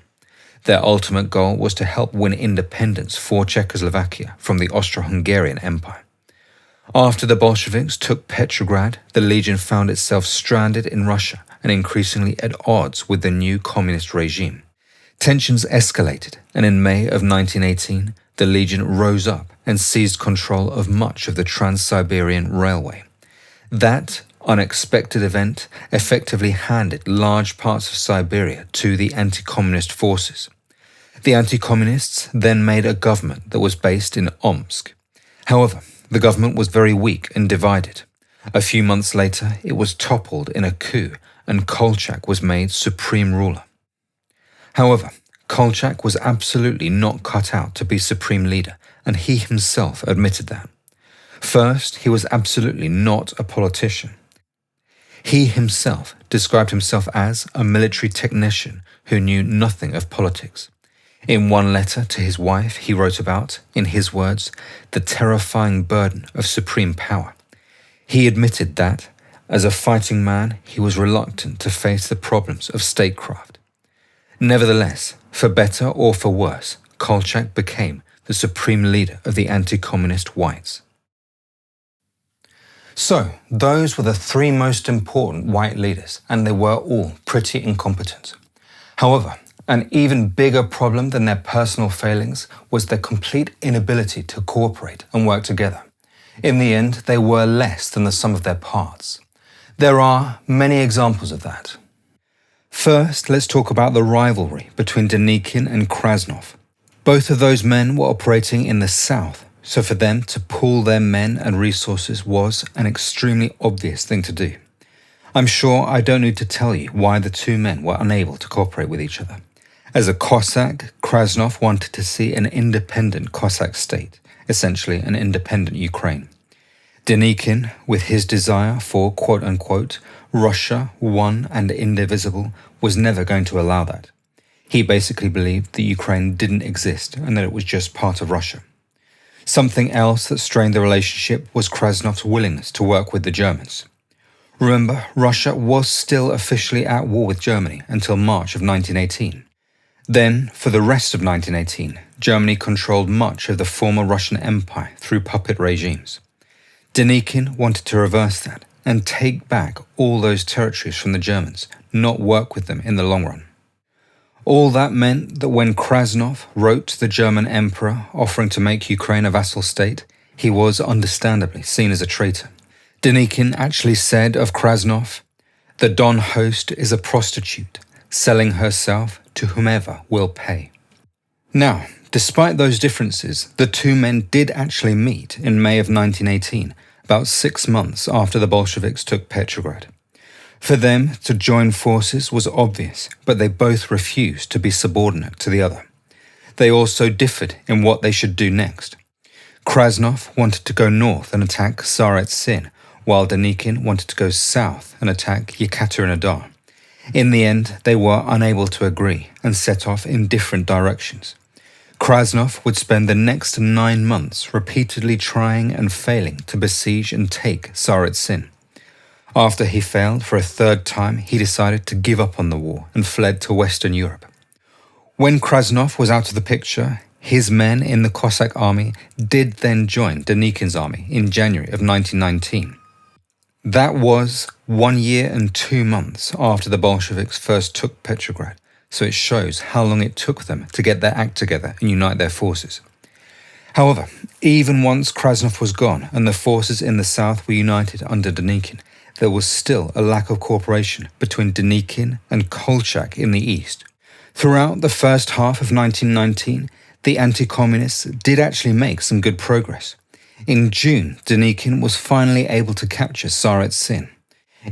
Their ultimate goal was to help win independence for Czechoslovakia from the Austro-Hungarian Empire. After the Bolsheviks took Petrograd, the Legion found itself stranded in Russia and increasingly at odds with the new communist regime. Tensions escalated, and in May of 1918, the Legion rose up and seized control of much of the Trans-Siberian Railway. That unexpected event effectively handed large parts of Siberia to the anti-communist forces. The anti-communists then made a government that was based in Omsk. However, the government was very weak and divided. A few months later, it was toppled in a coup and Kolchak was made supreme ruler. However, Kolchak was absolutely not cut out to be supreme leader, and he himself admitted that. First, he was absolutely not a politician. He himself described himself as a military technician who knew nothing of politics. In one letter to his wife, he wrote about, in his words, the terrifying burden of supreme power. He admitted that, as a fighting man, he was reluctant to face the problems of statecraft. Nevertheless, for better or for worse, Kolchak became the supreme leader of the anti-communist whites. So, those were the three most important white leaders, and they were all pretty incompetent. However, an even bigger problem than their personal failings was their complete inability to cooperate and work together. In the end, they were less than the sum of their parts. There are many examples of that. First, let's talk about the rivalry between Denikin and Krasnov. Both of those men were operating in the south, so for them to pool their men and resources was an extremely obvious thing to do. I'm sure I don't need to tell you why the two men were unable to cooperate with each other. As a Cossack, Krasnov wanted to see an independent Cossack state, essentially an independent Ukraine. Denikin, with his desire for quote-unquote Russia, one and indivisible, was never going to allow that. He basically believed that Ukraine didn't exist and that it was just part of Russia. Something else that strained the relationship was Krasnov's willingness to work with the Germans. Remember, Russia was still officially at war with Germany until March of 1918. Then, for the rest of 1918, Germany controlled much of the former Russian Empire through puppet regimes. Denikin wanted to reverse that and take back all those territories from the Germans, not work with them in the long run. All that meant that when Krasnov wrote to the German emperor offering to make Ukraine a vassal state, he was understandably seen as a traitor. Denikin actually said of Krasnov, "The Don host is a prostitute, selling herself to whomever will pay." Now, despite those differences, the two men did actually meet in May of 1918, about 6 months after the Bolsheviks took Petrograd. For them to join forces was obvious, but they both refused to be subordinate to the other. They also differed in what they should do next. Krasnov wanted to go north and attack Tsarets-Sin, while Denikin wanted to go south and attack Yekaterinodar. In the end, they were unable to agree and set off in different directions. Krasnov would spend the next 9 months repeatedly trying and failing to besiege and take Tsarets-Sin. After he failed for a third time, he decided to give up on the war and fled to Western Europe. When Krasnov was out of the picture, his men in the Cossack army did then join Denikin's army in January of 1919. That was 1 year and 2 months after the Bolsheviks first took Petrograd, so it shows how long it took them to get their act together and unite their forces. However, even once Krasnov was gone and the forces in the south were united under Denikin, there was still a lack of cooperation between Denikin and Kolchak in the east. Throughout the first half of 1919, the anti-communists did actually make some good progress. In June, Denikin was finally able to capture Tsarets-Sin.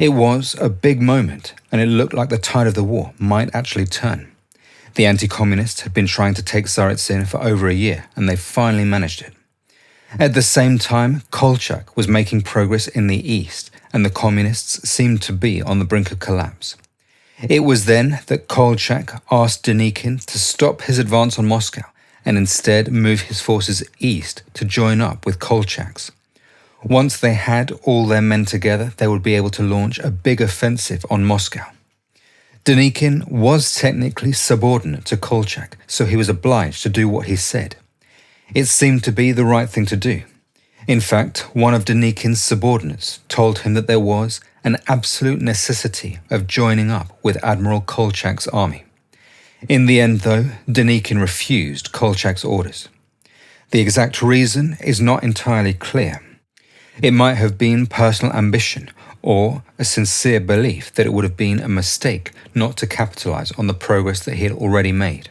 It was a big moment, and it looked like the tide of the war might actually turn. The anti-communists had been trying to take Tsarets-Sin for over a year, and they finally managed it. At the same time, Kolchak was making progress in the east, and the communists seemed to be on the brink of collapse. It was then that Kolchak asked Denikin to stop his advance on Moscow and instead move his forces east to join up with Kolchak's. Once they had all their men together, they would be able to launch a big offensive on Moscow. Denikin was technically subordinate to Kolchak, so he was obliged to do what he said. It seemed to be the right thing to do. In fact, one of Denikin's subordinates told him that there was an absolute necessity of joining up with Admiral Kolchak's army. In the end, though, Denikin refused Kolchak's orders. The exact reason is not entirely clear. It might have been personal ambition or a sincere belief that it would have been a mistake not to capitalize on the progress that he had already made.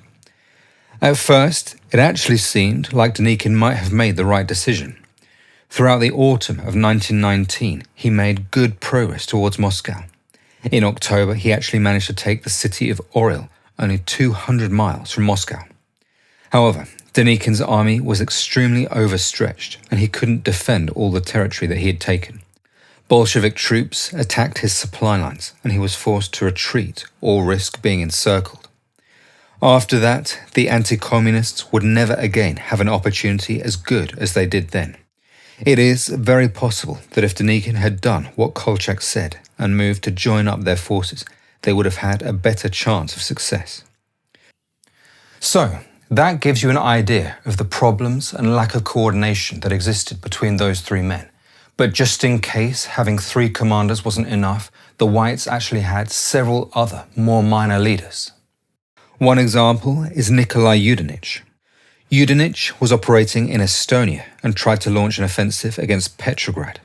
At first, it actually seemed like Denikin might have made the right decision. Throughout the autumn of 1919, he made good progress towards Moscow. In October, he actually managed to take the city of Orel, only 200 miles from Moscow. However, Denikin's army was extremely overstretched, and he couldn't defend all the territory that he had taken. Bolshevik troops attacked his supply lines, and he was forced to retreat or risk being encircled. After that, the anti-communists would never again have an opportunity as good as they did then. It is very possible that if Denikin had done what Kolchak said and moved to join up their forces, they would have had a better chance of success. So, that gives you an idea of the problems and lack of coordination that existed between those three men. But just in case having three commanders wasn't enough, the Whites actually had several other, more minor leaders. One example is Nikolai Yudenich. Yudenich was operating in Estonia and tried to launch an offensive against Petrograd.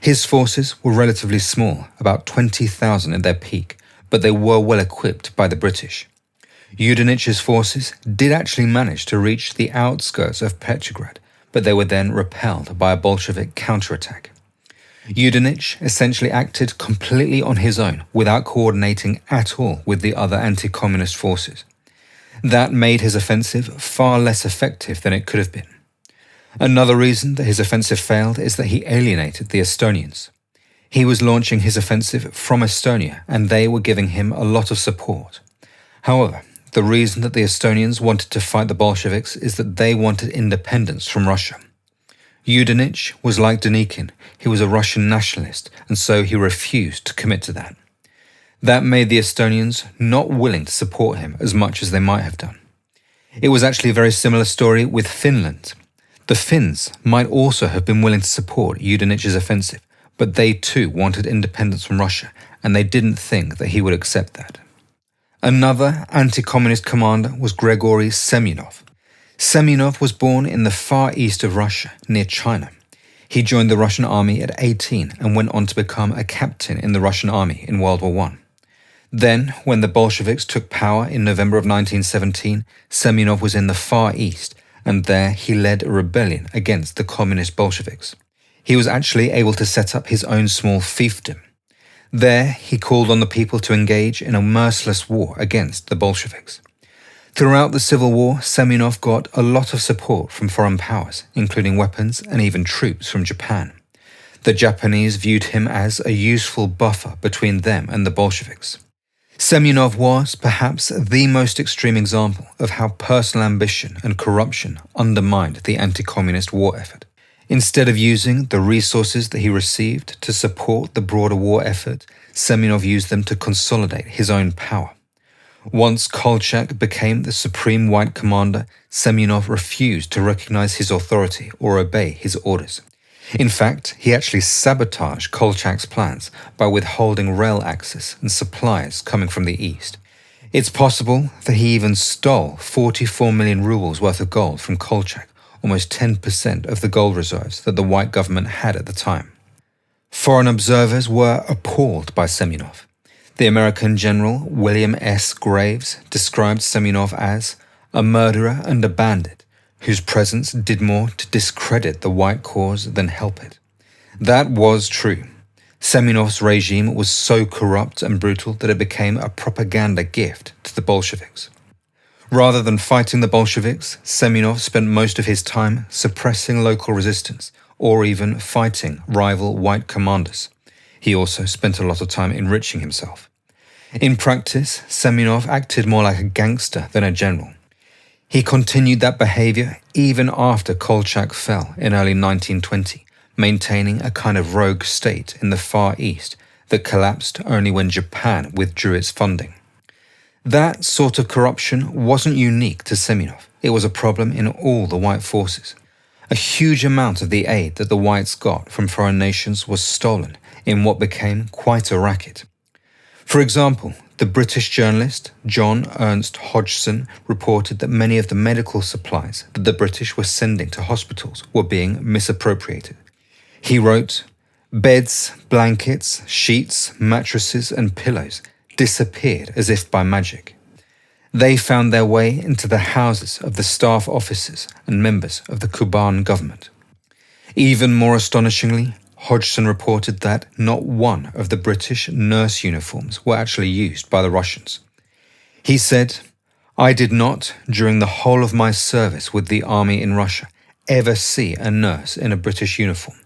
His forces were relatively small, about 20,000 at their peak, but they were well equipped by the British. Yudenich's forces did actually manage to reach the outskirts of Petrograd, but they were then repelled by a Bolshevik counterattack. Yudenich essentially acted completely on his own without coordinating at all with the other anti-communist forces. That made his offensive far less effective than it could have been. Another reason that his offensive failed is that he alienated the Estonians. He was launching his offensive from Estonia and they were giving him a lot of support. However, the reason that the Estonians wanted to fight the Bolsheviks is that they wanted independence from Russia. Yudenich was like Denikin, he was a Russian nationalist, and so he refused to commit to that. That made the Estonians not willing to support him as much as they might have done. It was actually a very similar story with Finland. The Finns might also have been willing to support Yudenich's offensive, but they too wanted independence from Russia, and they didn't think that he would accept that. Another anti-communist commander was Grigory Semyonov. Semyonov was born in the far east of Russia, near China. He joined the Russian army at 18 and went on to become a captain in the Russian army in World War I. Then, when the Bolsheviks took power in November of 1917, Semyonov was in the far east, and there he led a rebellion against the communist Bolsheviks. He was actually able to set up his own small fiefdom. There, he called on the people to engage in a merciless war against the Bolsheviks. Throughout the Civil War, Semyonov got a lot of support from foreign powers, including weapons and even troops from Japan. The Japanese viewed him as a useful buffer between them and the Bolsheviks. Semyonov was, perhaps, the most extreme example of how personal ambition and corruption undermined the anti-communist war effort. Instead of using the resources that he received to support the broader war effort, Semyonov used them to consolidate his own power. Once Kolchak became the supreme white commander, Semyonov refused to recognize his authority or obey his orders. In fact, he actually sabotaged Kolchak's plans by withholding rail access and supplies coming from the east. It's possible that he even stole 44 million rubles worth of gold from Kolchak, almost 10% of the gold reserves that the white government had at the time. Foreign observers were appalled by Semyonov. The American general William S. Graves described Semyonov as a murderer and a bandit, whose presence did more to discredit the white cause than help it. That was true. Semyonov's regime was so corrupt and brutal that it became a propaganda gift to the Bolsheviks. Rather than fighting the Bolsheviks, Semyonov spent most of his time suppressing local resistance or even fighting rival white commanders. He also spent a lot of time enriching himself. In practice, Semyonov acted more like a gangster than a general. He continued that behavior even after Kolchak fell in early 1920, maintaining a kind of rogue state in the Far East that collapsed only when Japan withdrew its funding. That sort of corruption wasn't unique to Semyonov. It was a problem in all the white forces. A huge amount of the aid that the whites got from foreign nations was stolen in what became quite a racket. For example, the British journalist John Ernst Hodgson reported that many of the medical supplies that the British were sending to hospitals were being misappropriated. He wrote, "Beds, blankets, sheets, mattresses and pillows disappeared as if by magic. They found their way into the houses of the staff officers and members of the Kuban government." Even more astonishingly, Hodgson reported that not one of the British nurse uniforms were actually used by the Russians. He said, "I did not, during the whole of my service with the army in Russia, ever see a nurse in a British uniform.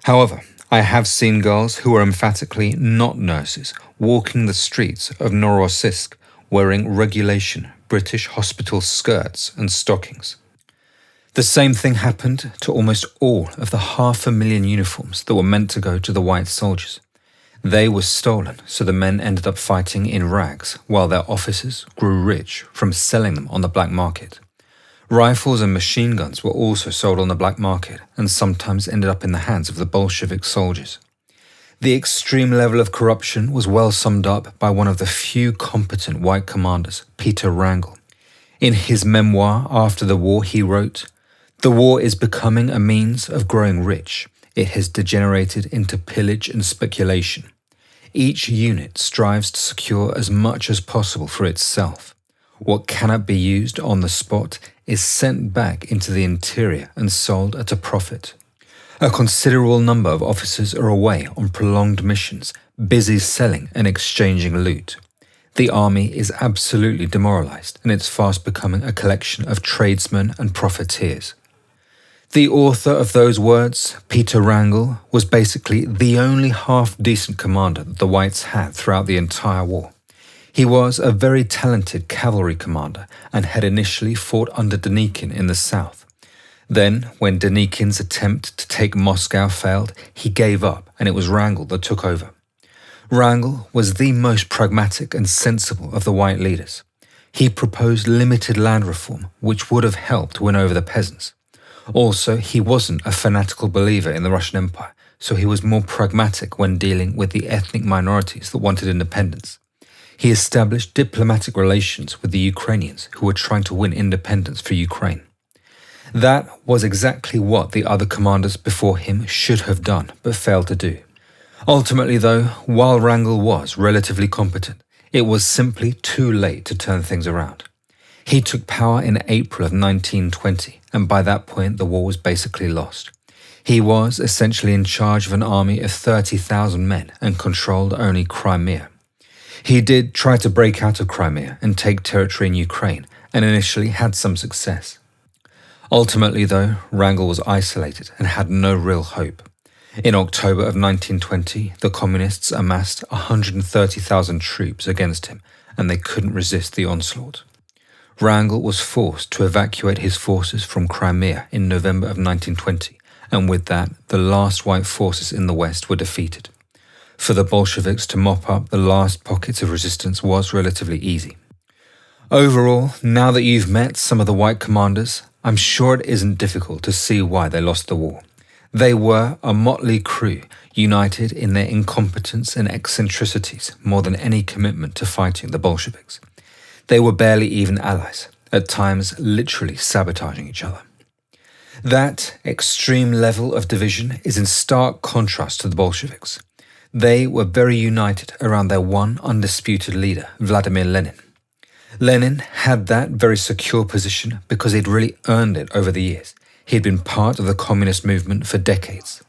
However, I have seen girls who were emphatically not nurses walking the streets of Novorossiysk wearing regulation British hospital skirts and stockings." The same thing happened to almost all of the 500,000 uniforms that were meant to go to the white soldiers. They were stolen, so the men ended up fighting in rags, while their officers grew rich from selling them on the black market. Rifles and machine guns were also sold on the black market and sometimes ended up in the hands of the Bolshevik soldiers. The extreme level of corruption was well summed up by one of the few competent white commanders, Peter Wrangel. In his memoir after the war, he wrote, "The war is becoming a means of growing rich. It has degenerated into pillage and speculation. Each unit strives to secure as much as possible for itself. What cannot be used on the spot is sent back into the interior and sold at a profit. A considerable number of officers are away on prolonged missions, busy selling and exchanging loot. The army is absolutely demoralized, and it's fast becoming a collection of tradesmen and profiteers." The author of those words, Peter Wrangel, was basically the only half-decent commander that the whites had throughout the entire war. He was a very talented cavalry commander and had initially fought under Denikin in the south. Then, when Denikin's attempt to take Moscow failed, he gave up and it was Wrangel that took over. Wrangel was the most pragmatic and sensible of the white leaders. He proposed limited land reform, which would have helped win over the peasants. Also, he wasn't a fanatical believer in the Russian Empire, so he was more pragmatic when dealing with the ethnic minorities that wanted independence. He established diplomatic relations with the Ukrainians who were trying to win independence for Ukraine. That was exactly what the other commanders before him should have done, but failed to do. Ultimately, though, while Wrangel was relatively competent, it was simply too late to turn things around. He took power in April of 1920, and by that point the war was basically lost. He was essentially in charge of an army of 30,000 men and controlled only Crimea. He did try to break out of Crimea and take territory in Ukraine, and initially had some success. Ultimately, though, Wrangel was isolated and had no real hope. In October of 1920, the communists amassed 130,000 troops against him, and they couldn't resist the onslaught. Wrangel was forced to evacuate his forces from Crimea in November of 1920, and with that, the last white forces in the West were defeated. For the Bolsheviks to mop up the last pockets of resistance was relatively easy. Overall, now that you've met some of the white commanders, I'm sure it isn't difficult to see why they lost the war. They were a motley crew, united in their incompetence and eccentricities more than any commitment to fighting the Bolsheviks. They were barely even allies, at times literally sabotaging each other. That extreme level of division is in stark contrast to the Bolsheviks. They were very united around their one undisputed leader, Vladimir Lenin. Lenin had that very secure position because he'd really earned it over the years. He had been part of the communist movement for decades.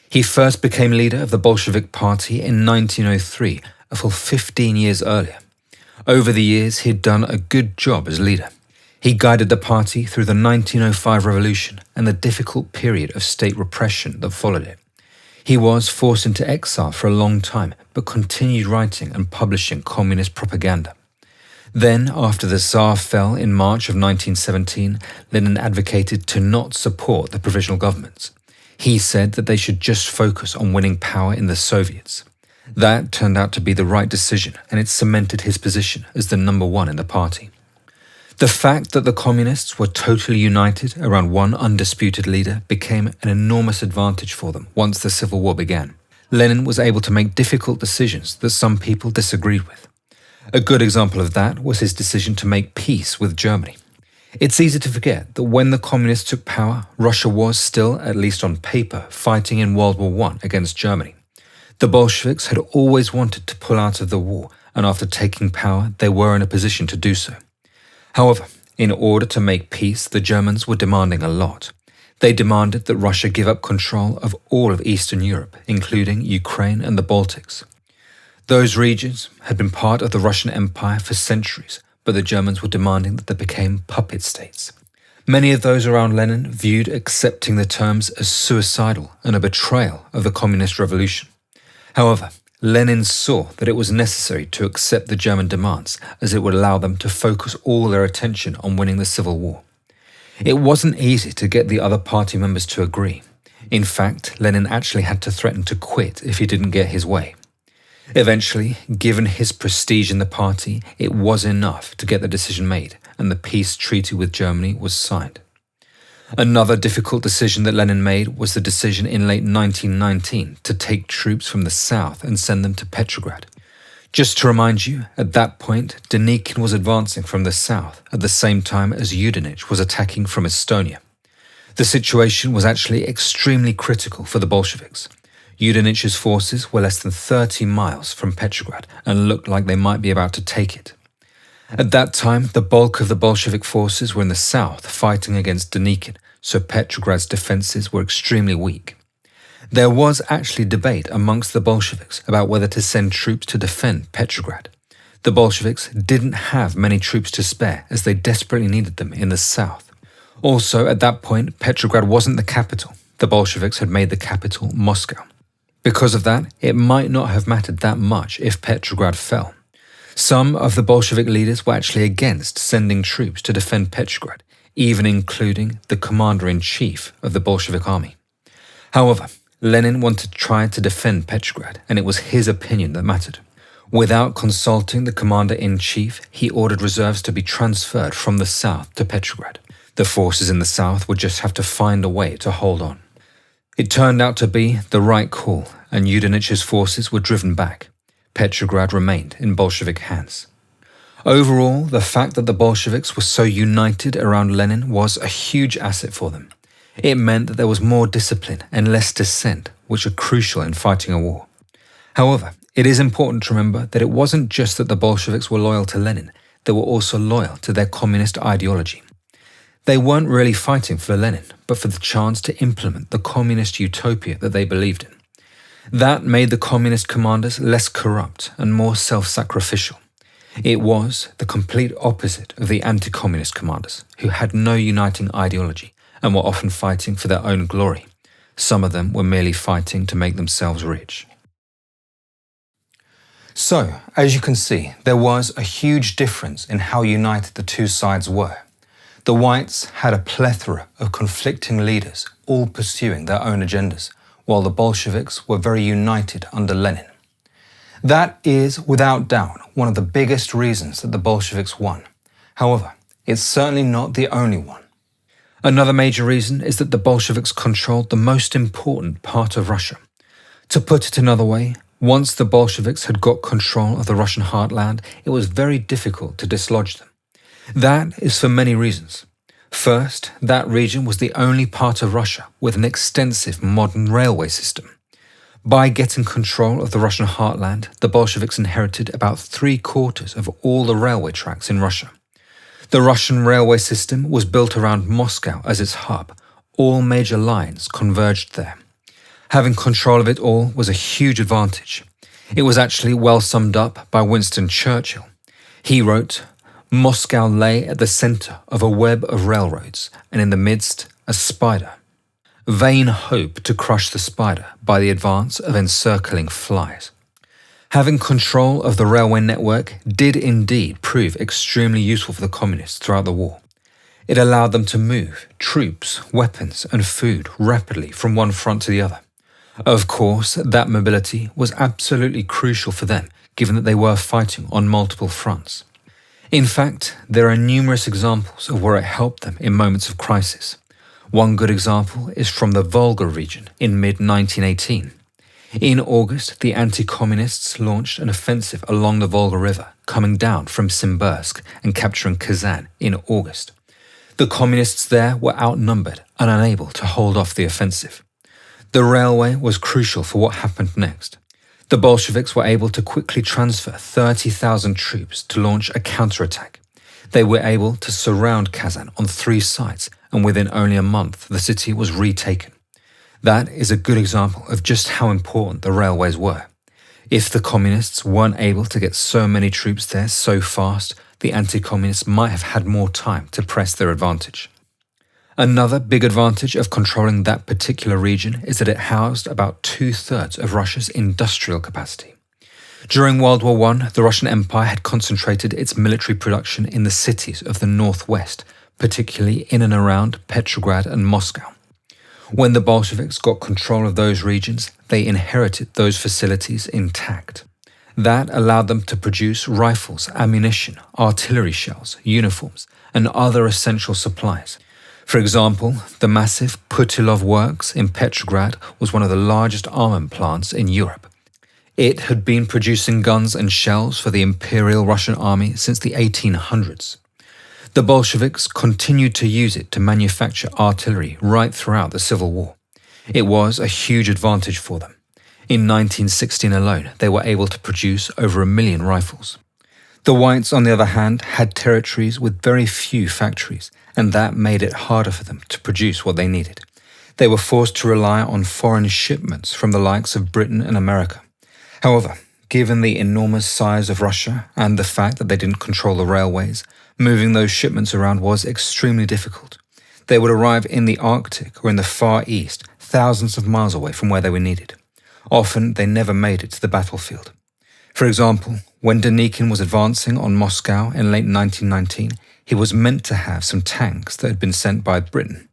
He first became leader of the Bolshevik Party in 1903, a full 15 years earlier. Over the years, he'd done a good job as leader. He guided the party through the 1905 revolution and the difficult period of state repression that followed it. He was forced into exile for a long time, but continued writing and publishing communist propaganda. Then, after the Tsar fell in March of 1917, Lenin advocated to not support the provisional governments. He said that they should just focus on winning power in the Soviets. That turned out to be the right decision, and it cemented his position as the number one in the party. The fact that the communists were totally united around one undisputed leader became an enormous advantage for them once the Civil War began. Lenin was able to make difficult decisions that some people disagreed with. A good example of that was his decision to make peace with Germany. It's easy to forget that when the communists took power, Russia was still, at least on paper, fighting in World War I against Germany. The Bolsheviks had always wanted to pull out of the war, and after taking power, they were in a position to do so. However, in order to make peace, the Germans were demanding a lot. They demanded that Russia give up control of all of Eastern Europe, including Ukraine and the Baltics. Those regions had been part of the Russian Empire for centuries, but the Germans were demanding that they became puppet states. Many of those around Lenin viewed accepting the terms as suicidal and a betrayal of the communist revolution. However, Lenin saw that it was necessary to accept the German demands, as it would allow them to focus all their attention on winning the Civil War. It wasn't easy to get the other party members to agree. In fact, Lenin actually had to threaten to quit if he didn't get his way. Eventually, given his prestige in the party, it was enough to get the decision made, and the peace treaty with Germany was signed. Another difficult decision that Lenin made was the decision in late 1919 to take troops from the south and send them to Petrograd. Just to remind you, at that point, Denikin was advancing from the south at the same time as UNITY was attacking from Estonia. The situation was actually extremely critical for the Bolsheviks. UNITY's forces were less than 30 miles from Petrograd and looked like they might be about to take it. At that time, the bulk of the Bolshevik forces were in the south fighting against Denikin, so Petrograd's defences were extremely weak. There was actually debate amongst the Bolsheviks about whether to send troops to defend Petrograd. The Bolsheviks didn't have many troops to spare as they desperately needed them in the south. Also, at that point, Petrograd wasn't the capital. The Bolsheviks had made the capital Moscow. Because of that, it might not have mattered that much if Petrograd fell. Some of the Bolshevik leaders were actually against sending troops to defend Petrograd, even including the commander-in-chief of the Bolshevik army. However, Lenin wanted to try to defend Petrograd, and it was his opinion that mattered. Without consulting the commander-in-chief, he ordered reserves to be transferred from the south to Petrograd. The forces in the south would just have to find a way to hold on. It turned out to be the right call, and UNITY's forces were driven back. Petrograd remained in Bolshevik hands. Overall, the fact that the Bolsheviks were so united around Lenin was a huge asset for them. It meant that there was more discipline and less dissent, which are crucial in fighting a war. However, it is important to remember that it wasn't just that the Bolsheviks were loyal to Lenin, they were also loyal to their communist ideology. They weren't really fighting for Lenin, but for the chance to implement the communist utopia that they believed in. That made the communist commanders less corrupt and more self-sacrificial. It was the complete opposite of the anti-communist commanders, who had no uniting ideology and were often fighting for their own glory. Some of them were merely fighting to make themselves rich. So, as you can see, there was a huge difference in how united the two sides were. The whites had a plethora of conflicting leaders, all pursuing their own agendas, while the Bolsheviks were very united under Lenin. That is, without doubt, one of the biggest reasons that the Bolsheviks won. However, it's certainly not the only one. Another major reason is that the Bolsheviks controlled the most important part of Russia. To put it another way, once the Bolsheviks had got control of the Russian heartland, it was very difficult to dislodge them. That is for many reasons. First, that region was the only part of Russia with an extensive modern railway system. By getting control of the Russian heartland, the Bolsheviks inherited about 3/4 of all the railway tracks in Russia. The Russian railway system was built around Moscow as its hub. All major lines converged there. Having control of it all was a huge advantage. It was actually well summed up by Winston Churchill. He wrote, "Moscow lay at the center of a web of railroads, and in the midst a spider. Vain hope to crush the spider by the advance of encircling flies." Having control of the railway network did indeed prove extremely useful for the communists throughout the war. It allowed them to move troops, weapons, and food rapidly from one front to the other. Of course, that mobility was absolutely crucial for them, given that they were fighting on multiple fronts. In fact, there are numerous examples of where it helped them in moments of crisis. One good example is from the Volga region in mid-1918. In August, the anti-communists launched an offensive along the Volga River, coming down from Simbirsk and capturing Kazan in August. The communists there were outnumbered and unable to hold off the offensive. The railway was crucial for what happened next. The Bolsheviks were able to quickly transfer 30,000 troops to launch a counterattack. They were able to surround Kazan on 3 sides, and within only a month the city was retaken. That is a good example of just how important the railways were. If the communists weren't able to get so many troops there so fast, the anti-communists might have had more time to press their advantage. Another big advantage of controlling that particular region is that it housed about 2/3 of Russia's industrial capacity. During World War I, the Russian Empire had concentrated its military production in the cities of the northwest, particularly in and around Petrograd and Moscow. When the Bolsheviks got control of those regions, they inherited those facilities intact. That allowed them to produce rifles, ammunition, artillery shells, uniforms, and other essential supplies. For example, the massive Putilov works in Petrograd was one of the largest armament plants in Europe. It had been producing guns and shells for the Imperial Russian Army since the 1800s. The Bolsheviks continued to use it to manufacture artillery right throughout the Civil War. It was a huge advantage for them. In 1916 alone, they were able to produce over 1 million rifles. The Whites, on the other hand, had territories with very few factories, and that made it harder for them to produce what they needed. They were forced to rely on foreign shipments from the likes of Britain and America. However, given the enormous size of Russia and the fact that they didn't control the railways, moving those shipments around was extremely difficult. They would arrive in the Arctic or in the Far East, thousands of miles away from where they were needed. Often, they never made it to the battlefield. For example, when Denikin was advancing on Moscow in late 1919, he was meant to have some tanks that had been sent by Britain.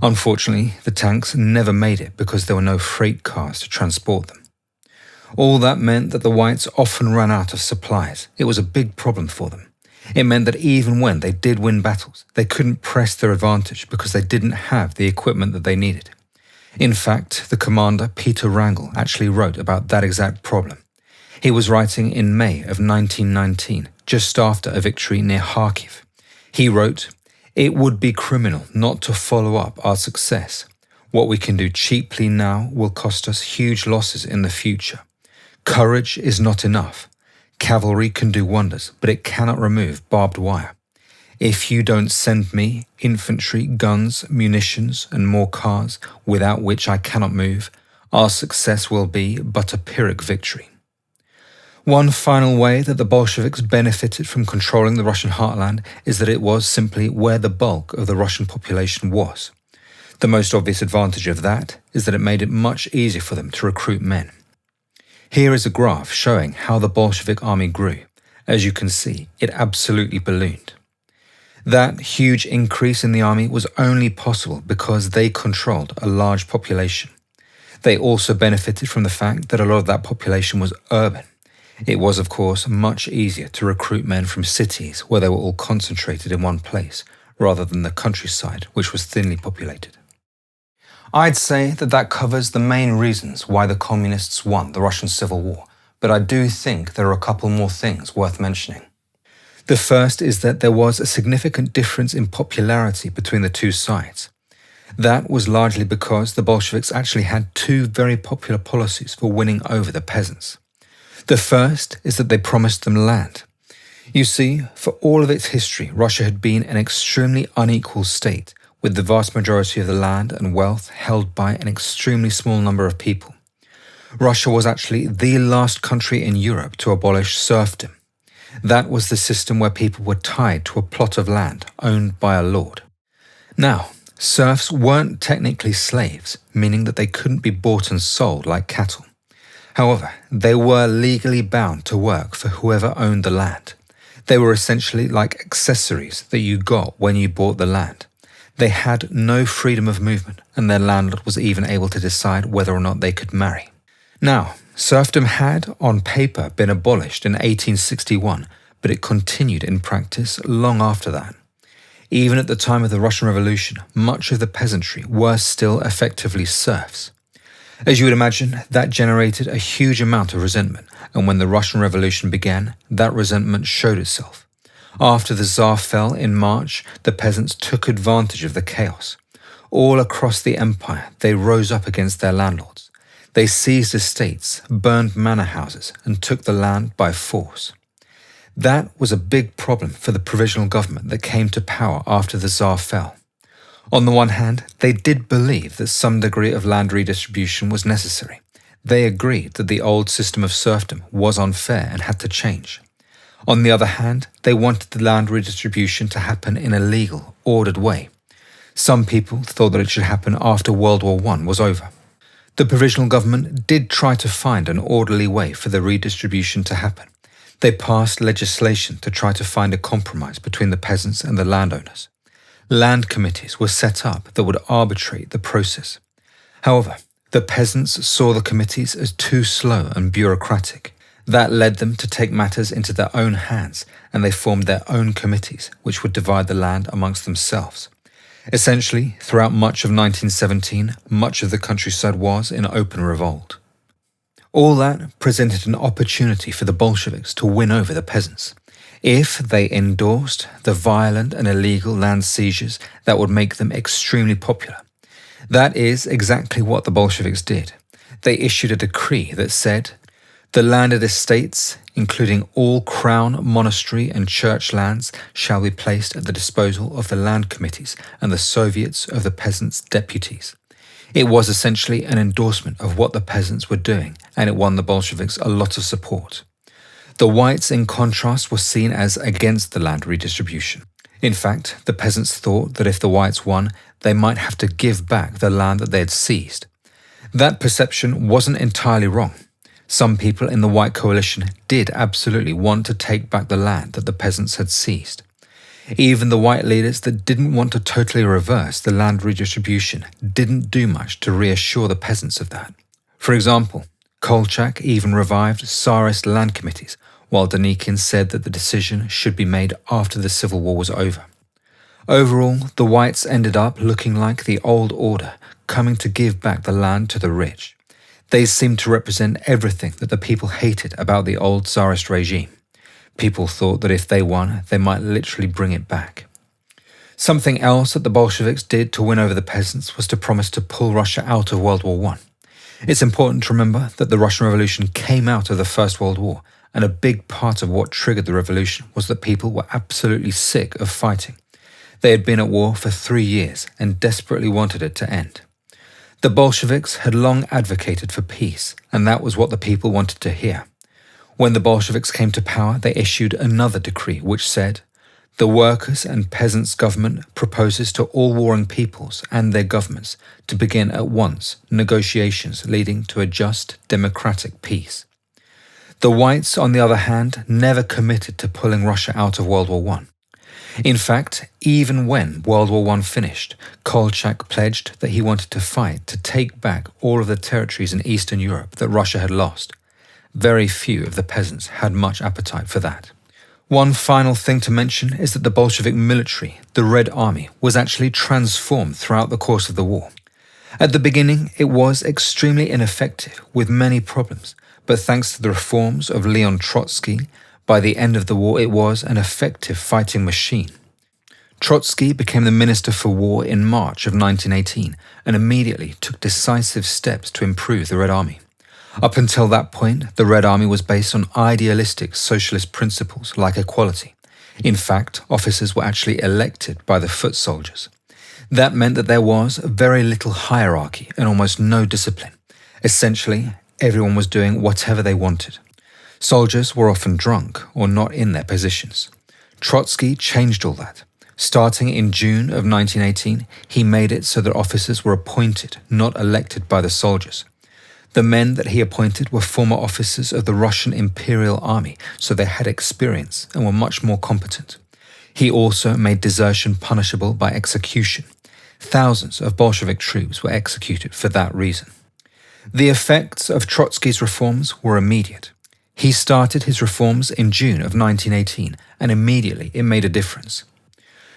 Unfortunately, the tanks never made it because there were no freight cars to transport them. All that meant that the Whites often ran out of supplies. It was a big problem for them. It meant that even when they did win battles, they couldn't press their advantage because they didn't have the equipment that they needed. In fact, the commander, Peter Wrangel, actually wrote about that exact problem. He was writing in May of 1919, just after a victory near Kharkiv. He wrote, "It would be criminal not to follow up our success. What we can do cheaply now will cost us huge losses in the future. Courage is not enough. Cavalry can do wonders, but it cannot remove barbed wire. If you don't send me infantry, guns, munitions, and more cars, without which I cannot move, our success will be but a Pyrrhic victory." One final way that the Bolsheviks benefited from controlling the Russian heartland is that it was simply where the bulk of the Russian population was. The most obvious advantage of that is that it made it much easier for them to recruit men. Here is a graph showing how the Bolshevik army grew. As you can see, it absolutely ballooned. That huge increase in the army was only possible because they controlled a large population. They also benefited from the fact that a lot of that population was urban. It was, of course, much easier to recruit men from cities where they were all concentrated in one place, rather than the countryside, which was thinly populated. I'd say that that covers the main reasons why the communists won the Russian Civil War, but I do think there are a couple more things worth mentioning. The first is that there was a significant difference in popularity between the two sides. That was largely because the Bolsheviks actually had two very popular policies for winning over the peasants. The first is that they promised them land. You see, for all of its history, Russia had been an extremely unequal state, with the vast majority of the land and wealth held by an extremely small number of people. Russia was actually the last country in Europe to abolish serfdom. That was the system where people were tied to a plot of land owned by a lord. Now, serfs weren't technically slaves, meaning that they couldn't be bought and sold like cattle. However, they were legally bound to work for whoever owned the land. They were essentially like accessories that you got when you bought the land. They had no freedom of movement, and their landlord was even able to decide whether or not they could marry. Now, serfdom had, on paper, been abolished in 1861, but it continued in practice long after that. Even at the time of the Russian Revolution, much of the peasantry were still effectively serfs. As you would imagine, that generated a huge amount of resentment, and when the Russian Revolution began, that resentment showed itself. After the Tsar fell in March, the peasants took advantage of the chaos. All across the empire, they rose up against their landlords. They seized estates, burned manor houses, and took the land by force. That was a big problem for the provisional government that came to power after the Tsar fell. On the one hand, they did believe that some degree of land redistribution was necessary. They agreed that the old system of serfdom was unfair and had to change. On the other hand, they wanted the land redistribution to happen in a legal, ordered way. Some people thought that it should happen after World War I was over. The provisional government did try to find an orderly way for the redistribution to happen. They passed legislation to try to find a compromise between the peasants and the landowners. Land committees were set up that would arbitrate the process. However, the peasants saw the committees as too slow and bureaucratic. That led them to take matters into their own hands, and they formed their own committees, which would divide the land amongst themselves. Essentially, throughout much of 1917, much of the countryside was in open revolt. All that presented an opportunity for the Bolsheviks to win over the peasants. If they endorsed the violent and illegal land seizures, that would make them extremely popular. That is exactly what the Bolsheviks did. They issued a decree that said, "The landed estates, including all crown, monastery and church lands, shall be placed at the disposal of the land committees and the Soviets of the peasants' deputies." It was essentially an endorsement of what the peasants were doing, and it won the Bolsheviks a lot of support. The whites, in contrast, were seen as against the land redistribution. In fact, the peasants thought that if the whites won, they might have to give back the land that they had seized. That perception wasn't entirely wrong. Some people in the white coalition did absolutely want to take back the land that the peasants had seized. Even the white leaders that didn't want to totally reverse the land redistribution didn't do much to reassure the peasants of that. For example, Kolchak even revived Tsarist land committees, while Denikin said that the decision should be made after the civil war was over. Overall, the whites ended up looking like the old order, coming to give back the land to the rich. They seemed to represent everything that the people hated about the old Tsarist regime. People thought that if they won, they might literally bring it back. Something else that the Bolsheviks did to win over the peasants was to promise to pull Russia out of World War I. It's important to remember that the Russian Revolution came out of the First World War, and a big part of what triggered the revolution was that people were absolutely sick of fighting. They had been at war for 3 years and desperately wanted it to end. The Bolsheviks had long advocated for peace, and that was what the people wanted to hear. When the Bolsheviks came to power, they issued another decree which said, "The workers' and peasants' government proposes to all warring peoples and their governments to begin at once negotiations leading to a just, democratic peace." The whites, on the other hand, never committed to pulling Russia out of World War I. In fact, even when World War I finished, Kolchak pledged that he wanted to fight to take back all of the territories in Eastern Europe that Russia had lost. Very few of the peasants had much appetite for that. One final thing to mention is that the Bolshevik military, the Red Army, was actually transformed throughout the course of the war. At the beginning, it was extremely ineffective with many problems, but thanks to the reforms of Leon Trotsky, by the end of the war it was an effective fighting machine. Trotsky became the Minister for War in March of 1918 and immediately took decisive steps to improve the Red Army. Up until that point, the Red Army was based on idealistic socialist principles like equality. In fact, officers were actually elected by the foot soldiers. That meant that there was very little hierarchy and almost no discipline. Essentially, everyone was doing whatever they wanted. Soldiers were often drunk or not in their positions. Trotsky changed all that. Starting in June of 1918, he made it so that officers were appointed, not elected by the soldiers. The men that he appointed were former officers of the Russian Imperial Army, so they had experience and were much more competent. He also made desertion punishable by execution. Thousands of Bolshevik troops were executed for that reason. The effects of Trotsky's reforms were immediate. He started his reforms in June of 1918, and immediately it made a difference.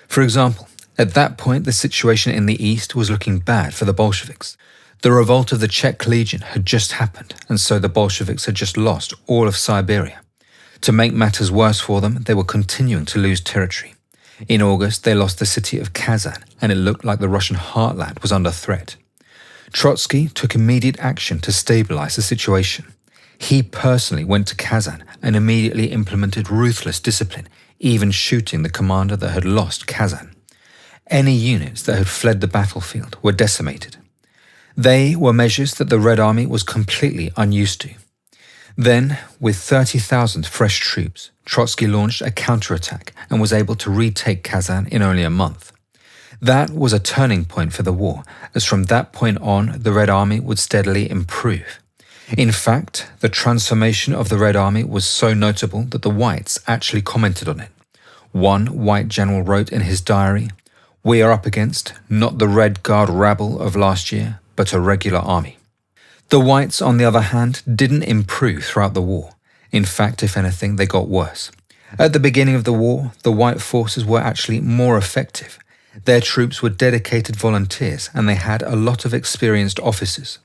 For example, at that point the situation in the East was looking bad for the Bolsheviks. The revolt of the Czech Legion had just happened, and so the Bolsheviks had just lost all of Siberia. To make matters worse for them, they were continuing to lose territory. In August, they lost the city of Kazan, and it looked like the Russian heartland was under threat. Trotsky took immediate action to stabilize the situation. He personally went to Kazan and immediately implemented ruthless discipline, even shooting the commander that had lost Kazan. Any units that had fled the battlefield were decimated. They were measures that the Red Army was completely unused to. Then, with 30,000 fresh troops, Trotsky launched a counterattack and was able to retake Kazan in only a month. That was a turning point for the war, as from that point on, the Red Army would steadily improve. In fact, the transformation of the Red Army was so notable that the Whites actually commented on it. One white general wrote in his diary, "We are up against not the Red Guard rabble of last year, but a regular army." The Whites, on the other hand, didn't improve throughout the war. In fact, if anything, they got worse. At the beginning of the war, the White forces were actually more effective. Their troops were dedicated volunteers and they had a lot of experienced officers.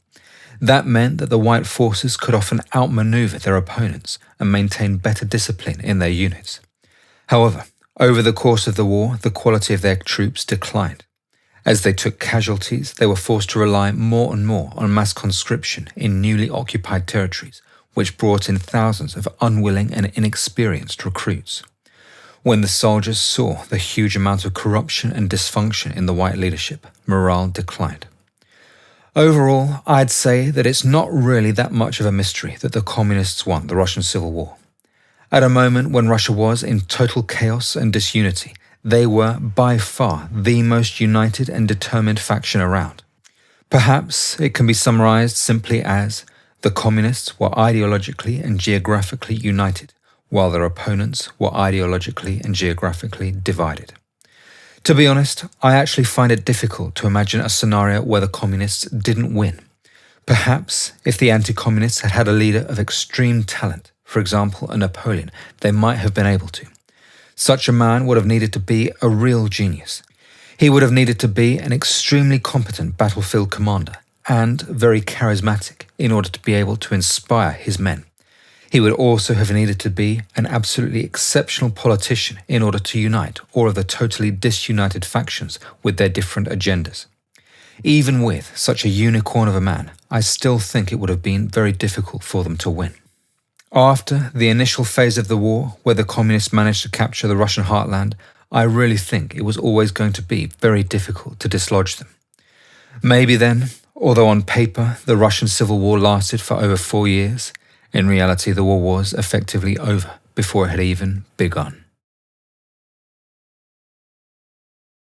That meant that the White forces could often outmaneuver their opponents and maintain better discipline in their units. However, over the course of the war, the quality of their troops declined. As they took casualties, they were forced to rely more and more on mass conscription in newly occupied territories, which brought in thousands of unwilling and inexperienced recruits. When the soldiers saw the huge amount of corruption and dysfunction in the White leadership, morale declined. Overall, I'd say that it's not really that much of a mystery that the communists won the Russian Civil War. At a moment when Russia was in total chaos and disunity, they were by far the most united and determined faction around. Perhaps it can be summarized simply as the communists were ideologically and geographically united, while their opponents were ideologically and geographically divided. To be honest, I actually find it difficult to imagine a scenario where the communists didn't win. Perhaps if the anti-communists had had a leader of extreme talent, for example a Napoleon, they might have been able to. Such a man would have needed to be a real genius. He would have needed to be an extremely competent battlefield commander and very charismatic in order to be able to inspire his men. He would also have needed to be an absolutely exceptional politician in order to unite all of the totally disunited factions with their different agendas. Even with such a unicorn of a man, I still think it would have been very difficult for them to win. After the initial phase of the war, where the communists managed to capture the Russian heartland, I really think it was always going to be very difficult to dislodge them. Maybe then, although on paper the Russian Civil War lasted for over 4 years, in reality the war was effectively over before it had even begun.